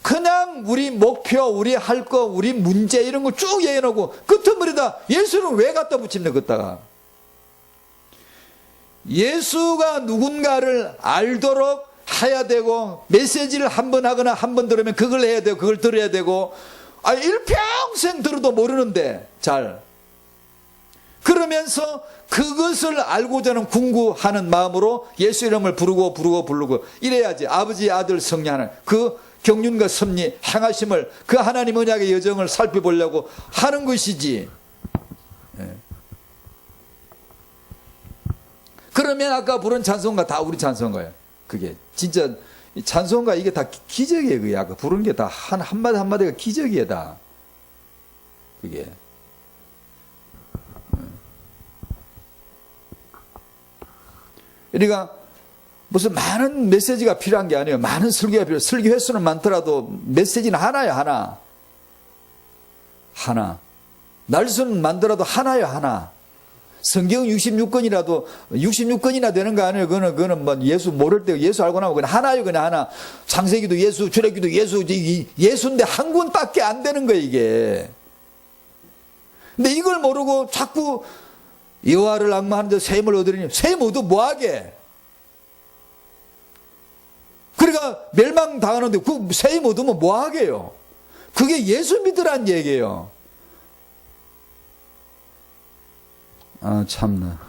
그냥 우리 목표, 우리 할 거, 우리 문제 이런 거 쭉 얘기해놓고 끄트머리다 예수는 왜 갖다 붙입니까? 걷다가 예수가 누군가를 알도록 해야 되고, 메시지를 한 번 하거나 한 번 들으면 그걸 해야 되고 그걸 들어야 되고, 일평생 들어도 모르는데 잘 그러면서 그것을 알고자 하는 궁구하는 마음으로 예수 이름을 부르고 이래야지. 아버지, 아들, 성령 하나님 그 경륜과 섭리 행하심을, 그 하나님 언약의 여정을 살펴보려고 하는 것이지. 그러면 아까 부른 찬송가 다 우리 찬송가예요. 그게 진짜 찬송가 이게 다 기적이에요. 그게 아까 부른 게 다 한마디 한마디가 기적이에요. 다 그게. 그러니까 무슨 많은 메시지가 필요한 게 아니에요. 많은 설교가 필요해요. 설교 횟수는 많더라도 메시지는 하나야. 하나. 날수는 많더라도 하나야. 하나. 성경 66권이라도 66권이나 되는 거 아니에요. 그거는 뭐 예수 모를 때 예수 알고 나면 그냥 하나요. 그냥 하나. 창세기도 예수, 출애굽기도 예수, 예수인데 한 권밖에 안 되는 거예요. 이게. 근데 이걸 모르고 자꾸 여호와를 앙망하는데 셈을 얻으리니 셈 얻어 뭐하게? 그러니까 멸망당하는데 그 셈 얻으면 뭐하게요? 그게 예수 믿으란 얘기예요. 참나.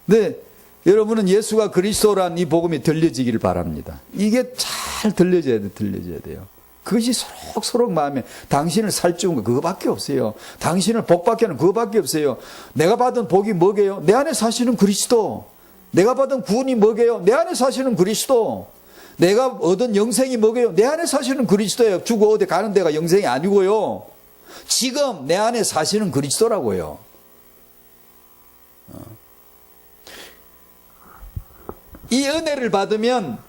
네, 여러분은 예수가 그리스도란 이 복음이 들려지기를 바랍니다. 이게 잘 들려져야 돼요. 그것이 소록 마음에, 당신을 살찌운 거 그거밖에 없어요. 당신을 복받게 하는 그거밖에 없어요. 내가 받은 복이 뭐게요? 내 안에 사시는 그리스도. 내가 받은 구원이 뭐게요? 내 안에 사시는 그리스도. 내가 얻은 영생이 뭐게요? 내 안에 사시는 그리스도예요. 죽어 어디 가는 데가 영생이 아니고요. 지금 내 안에 사시는 그리스도라고요. 이 은혜를 받으면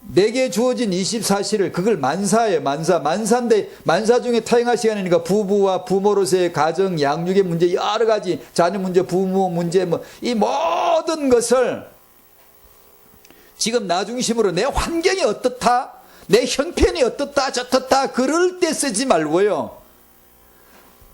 내게 주어진 24시를 그걸 만사예요. 만사인데 만사 중에 타행할 시간이니까 부부와 부모로서의 가정, 양육의 문제, 여러 가지 자녀 문제, 부모 문제, 이 모든 것을 지금 나 중심으로 내 환경이 어떻다, 내 형편이 어떻다, 저떻다 그럴 때 쓰지 말고요.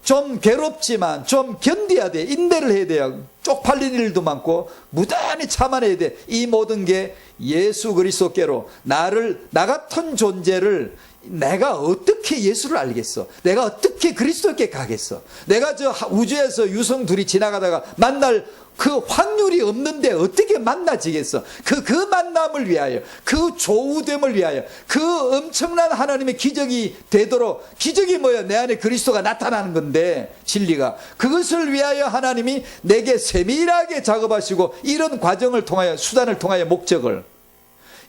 좀 괴롭지만 좀 견뎌야 돼. 인내를 해야 돼요. 쪽팔린 일도 많고 무단히 참아내야 돼. 이 모든 게 예수 그리스도께로 나 같은 존재를 내가 어떻게 예수를 알겠어? 내가 어떻게 그리스도께 가겠어? 내가 저 우주에서 유성 둘이 지나가다가 만날 그 확률이 없는데 어떻게 만나지겠어? 그 만남을 위하여, 그 조우됨을 위하여, 그 엄청난 하나님의 기적이 되도록, 기적이 뭐야? 내 안에 그리스도가 나타나는 건데, 진리가. 그것을 위하여 하나님이 내게 세밀하게 작업하시고, 이런 과정을 통하여, 수단을 통하여 목적을,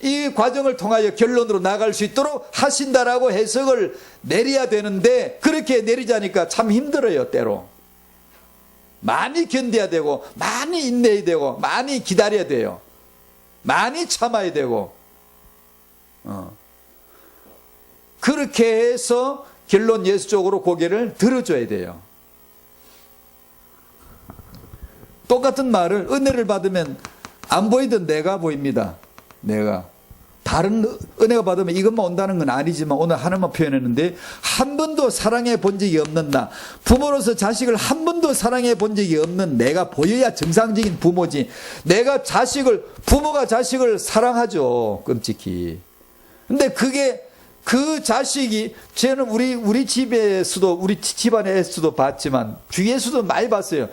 이 과정을 통하여 결론으로 나갈 수 있도록 하신다라고 해석을 내려야 되는데, 그렇게 내리자니까 참 힘들어요, 때로. 많이 견뎌야 되고, 많이 인내해야 되고, 많이 기다려야 돼요. 많이 참아야 되고, 그렇게 해서 결론 예수 쪽으로 고개를 들어줘야 돼요. 똑같은 말을, 은혜를 받으면 안 보이던 내가 보입니다. 내가. 다른 은혜가 받으면 이것만 온다는 건 아니지만 오늘 하나만 표현했는데 한 번도 사랑해 본 적이 없는 나, 부모로서 자식을 한 번도 사랑해 본 적이 없는 내가 보여야 정상적인 부모지. 내가 부모가 자식을 사랑하죠, 끔찍히. 근데 그게 그 자식이, 저는 우리 집에서도, 우리 집안에서도 봤지만 주위에서도 많이 봤어요.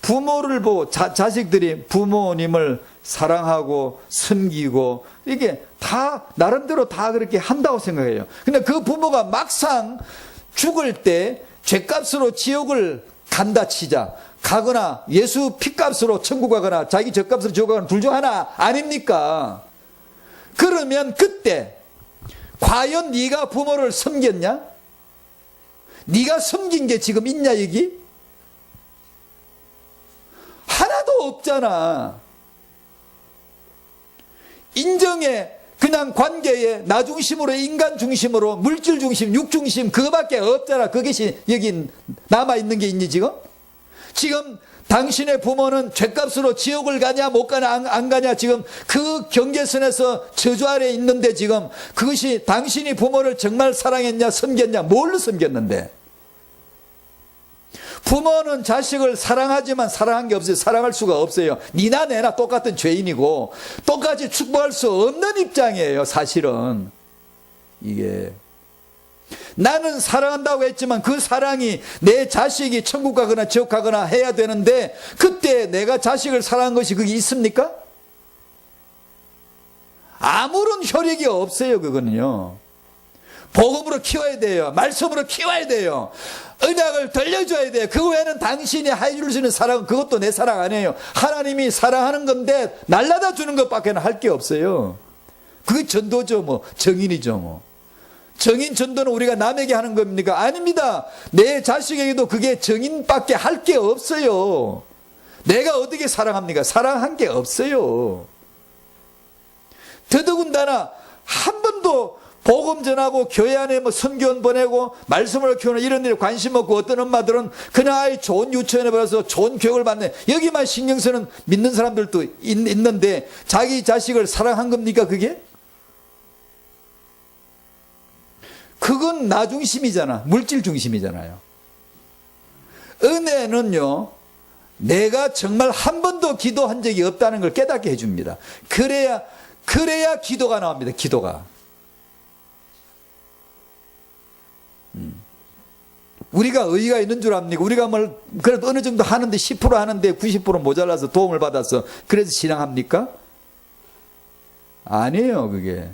부모를 보고 자식들이 부모님을 사랑하고 섬기고 이게 다 나름대로 다 그렇게 한다고 생각해요. 근데 그 부모가 막상 죽을 때 죄값으로 지옥을 간다 치자, 가거나 예수 피값으로 천국 가거나 자기 죄값으로 지옥 가거나 둘 중 하나 아닙니까? 그러면 그때 과연 네가 부모를 섬겼냐? 네가 섬긴 게 지금 있냐 여기? 하나도 없잖아. 인정에, 그냥 관계에 나 중심으로, 인간 중심으로, 물질 중심, 육 중심, 그거밖에 없잖아. 그것이 여기 남아있는 게 있니 지금? 지금 당신의 부모는 죄값으로 지옥을 가냐 못 가냐 안 가냐 지금 그 경계선에서 저주 아래 있는데 지금 그것이 당신이 부모를 정말 사랑했냐 섬겼냐, 뭘로 섬겼는데? 부모는 자식을 사랑하지만 사랑한 게 없어요. 사랑할 수가 없어요. 니나 내나 똑같은 죄인이고 똑같이 축복할 수 없는 입장이에요. 사실은 이게 나는 사랑한다고 했지만 그 사랑이 내 자식이 천국 가거나 지옥 가거나 해야 되는데 그때 내가 자식을 사랑한 것이 그게 있습니까? 아무런 효력이 없어요. 그거는요. 복음으로 키워야 돼요. 말씀으로 키워야 돼요. 언약을 들려줘야 돼요. 그 외에는 당신이 해줄 수 있는 사랑은 그것도 내 사랑 아니에요. 하나님이 사랑하는 건데 날라다 주는 것밖에 할 게 없어요. 그게 전도죠. 뭐 정인이죠. 뭐 정인 전도는 우리가 남에게 하는 겁니까? 아닙니다. 내 자식에게도 그게 정인밖에 할 게 없어요. 내가 어떻게 사랑합니까? 사랑한 게 없어요. 더더군다나 한 번도 복음 전하고 교회 안에 뭐 선교원 보내고 말씀을 키우는 이런 일에 관심 없고 어떤 엄마들은 그냥 아이 좋은 유치원에 보내서 좋은 교육을 받네, 여기만 신경 쓰는 믿는 사람들도 있는데 자기 자식을 사랑한 겁니까 그게? 그건 나 중심이잖아. 물질 중심이잖아요. 은혜는요, 내가 정말 한 번도 기도한 적이 없다는 걸 깨닫게 해줍니다. 그래야 기도가 나옵니다. 기도가. 우리가 의의가 있는 줄 압니까? 우리가 뭘 그래도 어느 정도 하는데 10% 하는데 90% 모자라서 도움을 받아서 그래서 신앙합니까? 아니에요. 그게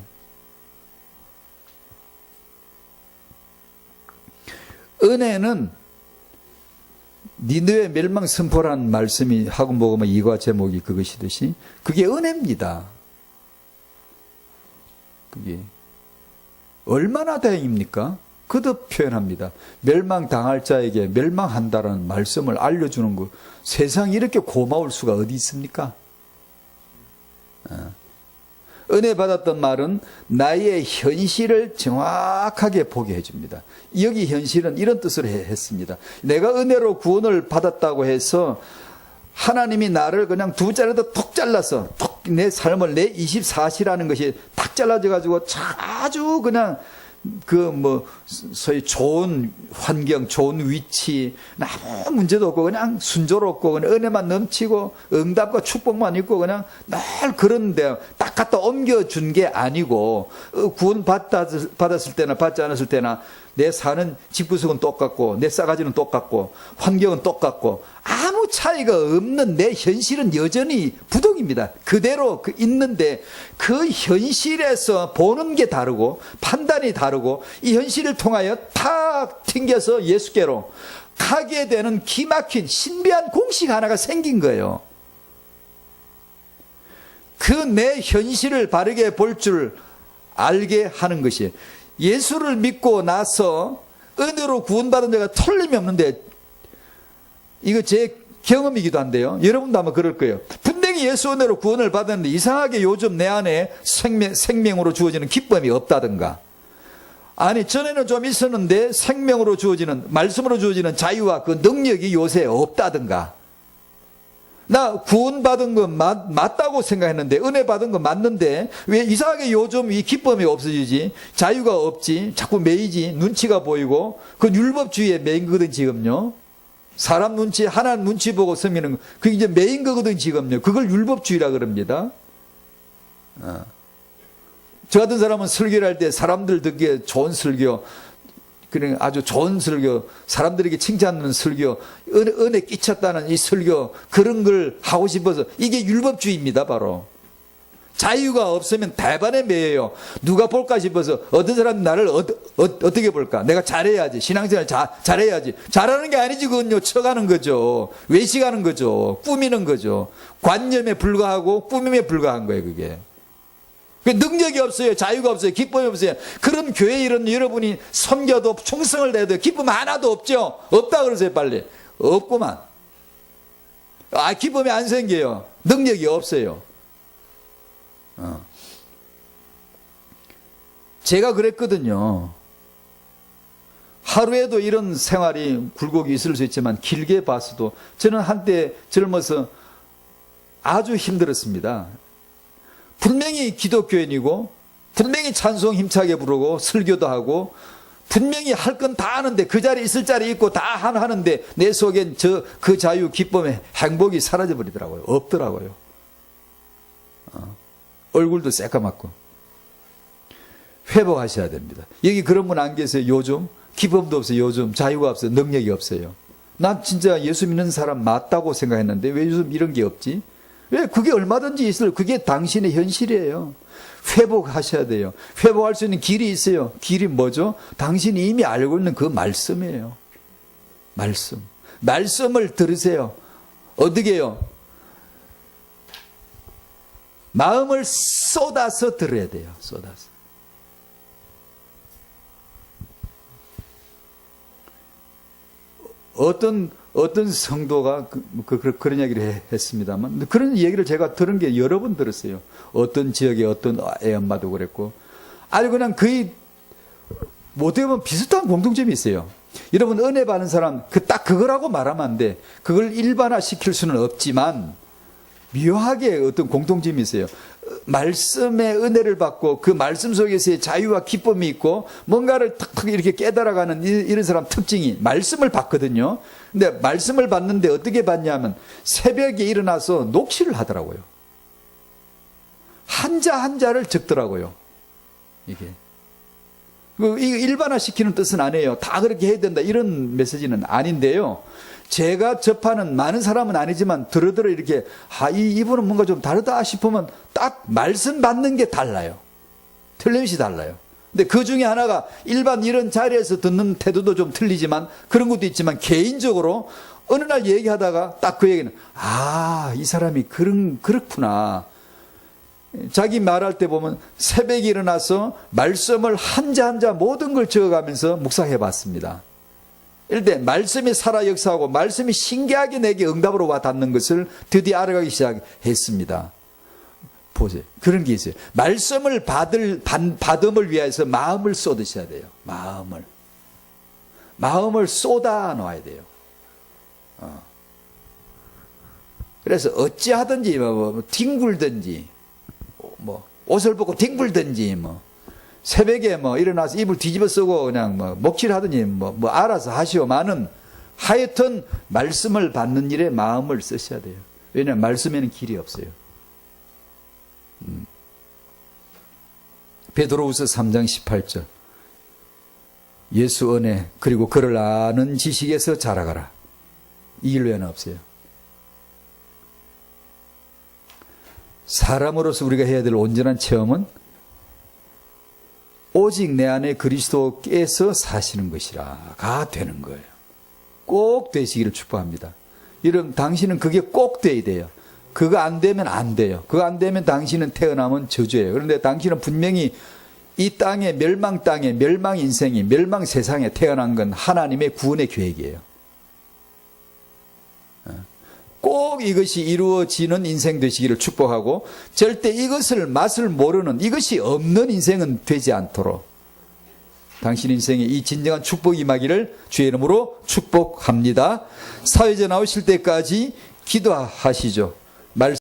은혜는 니느웨 멸망 선포라는 말씀이 하고목음의 이과 제목이 그것이듯이 그게 은혜입니다. 그게 얼마나 다행입니까? 그도 표현합니다. 멸망당할 자에게 멸망한다라는 말씀을 알려주는 거, 세상이 이렇게 고마울 수가 어디 있습니까? 은혜 받았던 말은 나의 현실을 정확하게 보게 해줍니다. 여기 현실은 이런 뜻으로 했습니다. 내가 은혜로 구원을 받았다고 해서 하나님이 나를 그냥 두 자리도 톡 잘라서 톡 내 삶을 내 24시라는 것이 탁 잘라져 가지고 아주 그냥 소위 좋은 환경, 좋은 위치, 아무 문제도 없고, 그냥 순조롭고, 그냥 은혜만 넘치고, 응답과 축복만 있고, 그냥 늘 그런데 딱 갖다 옮겨준 게 아니고, 구원 받았을 때나 받지 않았을 때나, 내 사는 집구석은 똑같고, 내 싸가지는 똑같고, 환경은 똑같고, 아무 차이가 없는 내 현실은 여전히 부동입니다. 그대로 있는데, 그 현실에서 보는 게 다르고, 판단이 다르고, 이 현실을 통하여 탁 튕겨서 예수께로 가게 되는 기막힌 신비한 공식 하나가 생긴 거예요. 그 내 현실을 바르게 볼 줄 알게 하는 것이, 예수를 믿고 나서 은혜로 구원받은 자가 틀림이 없는데, 이거 제 경험이기도 한데요. 여러분도 아마 그럴 거예요. 분명히 예수 은혜로 구원을 받았는데 이상하게 요즘 내 안에 생명으로 주어지는 기쁨이 없다든가, 아니 전에는 좀 있었는데 생명으로 주어지는, 말씀으로 주어지는 자유와 그 능력이 요새 없다든가, 나 구원받은 건 맞다고 생각했는데, 은혜 받은 건 맞는데, 왜 이상하게 요즘 이 기쁨이 없어지지? 자유가 없지? 자꾸 매이지? 눈치가 보이고, 그 율법주의에 매인 거거든, 지금요. 사람 눈치, 하나님 눈치 보고 섬기는 거, 그게 이제 매인 거거든, 지금요. 그걸 율법주의라 그럽니다. 저 같은 사람은 설교를 할 때 사람들 듣기에 좋은 설교, 그냥 아주 좋은 설교, 사람들에게 칭찬하는 설교, 은혜 끼쳤다는 이 설교, 그런 걸 하고 싶어서, 이게 율법주의입니다, 바로. 자유가 없으면 대반에 매여요. 누가 볼까 싶어서 어떤 사람이 나를 어떻게 볼까? 내가 잘해야지. 신앙생활 잘해야지. 잘하는 게 아니지, 그건요. 쳐가는 거죠. 외식하는 거죠. 꾸미는 거죠. 관념에 불과하고 꾸밈에 불과한 거예요, 그게. 능력이 없어요. 자유가 없어요. 기쁨이 없어요. 그런 교회 이런 여러분이 섬겨도 충성을 내도 기쁨 하나도 없죠. 없다 그러세요, 빨리. 없구만. 기쁨이 안 생겨요. 능력이 없어요. 제가 그랬거든요. 하루에도 이런 생활이 굴곡이 있을 수 있지만 길게 봤어도 저는 한때 젊어서 아주 힘들었습니다. 분명히 기독교인이고 분명히 찬송 힘차게 부르고 설교도 하고 분명히 할 건 다 하는데 그 자리에 있을 자리에 있고 다 하는데 내 속엔 그 자유, 기쁨의 행복이 사라져버리더라고요. 없더라고요. 얼굴도 새까맣고. 회복하셔야 됩니다. 여기 그런 분 안 계세요? 요즘 기쁨도 없어요. 요즘 자유가 없어요. 능력이 없어요. 난 진짜 예수 믿는 사람 맞다고 생각했는데 왜 요즘 이런 게 없지? 왜? 그게 얼마든지 있어요. 그게 당신의 현실이에요. 회복하셔야 돼요. 회복할 수 있는 길이 있어요. 길이 뭐죠? 당신이 이미 알고 있는 그 말씀이에요. 말씀. 말씀을 들으세요. 어떻게 해요? 마음을 쏟아서 들어야 돼요. 쏟아서. 어떤 성도가 그런 얘기를 했습니다만, 그런 얘기를 제가 들은 게 여러 번 들었어요. 어떤 지역에 어떤 애 엄마도 그랬고, 아니 그냥 거의 어떻게 보면 비슷한 공통점이 있어요. 여러분 은혜 받는 사람 딱 그거라고 말하면 안 돼. 그걸 일반화 시킬 수는 없지만 묘하게 어떤 공통점이 있어요. 말씀의 은혜를 받고 그 말씀 속에서의 자유와 기쁨이 있고 뭔가를 탁 이렇게 깨달아가는 이런 사람 특징이 말씀을 받거든요. 근데 말씀을 받는데 어떻게 받냐면 새벽에 일어나서 녹취를 하더라고요. 한자 한자를 적더라고요. 이게. 일반화 시키는 뜻은 아니에요. 다 그렇게 해야 된다 이런 메시지는 아닌데요. 제가 접하는 많은 사람은 아니지만 들어들어 이렇게 이분은 뭔가 좀 다르다 싶으면 딱 말씀 받는 게 달라요. 틀림없이 달라요. 근데 그 중에 하나가 일반 이런 자리에서 듣는 태도도 좀 틀리지만 그런 것도 있지만 개인적으로 어느 날 얘기하다가 딱 그 얘기는 이 사람이 그렇구나. 자기 말할 때 보면 새벽에 일어나서 말씀을 한자 한자 모든 걸 적어가면서 묵상해 봤습니다. 이럴 때 말씀이 살아 역사하고 말씀이 신기하게 내게 응답으로 와 닿는 것을 드디어 알아가기 시작했습니다. 보세요. 그런 게 있어요. 말씀을 받음을 위해서 마음을 쏟으셔야 돼요. 마음을 쏟아 놓아야 돼요. 그래서 어찌하든지 뒹굴든지 옷을 벗고 뒹굴든지 새벽에 일어나서 이불 뒤집어 쓰고 그냥 목치를 하더니 알아서 하시오만은 하여튼 말씀을 받는 일에 마음을 쓰셔야 돼요. 왜냐하면 말씀에는 길이 없어요. 베드로후서 3장 18절 예수 은혜 그리고 그를 아는 지식에서 자라가라. 이 일 외에는 없어요. 사람으로서 우리가 해야 될 온전한 체험은 오직 내 안에 그리스도께서 사시는 것이라가 되는 거예요. 꼭 되시기를 축복합니다. 여러분 당신은 그게 꼭 돼야 돼요. 그거 안 되면 안 돼요. 그거 안 되면 당신은 태어나면 저주예요. 그런데 당신은 분명히 이 땅에 멸망 땅에 멸망 인생이 멸망 세상에 태어난 건 하나님의 구원의 계획이에요. 꼭 이것이 이루어지는 인생 되시기를 축복하고 절대 이것을 맛을 모르는 이것이 없는 인생은 되지 않도록 당신 인생에 이 진정한 축복이 임하기를 주의 이름으로 축복합니다. 사회자 나오실 때까지 기도하시죠. 말씀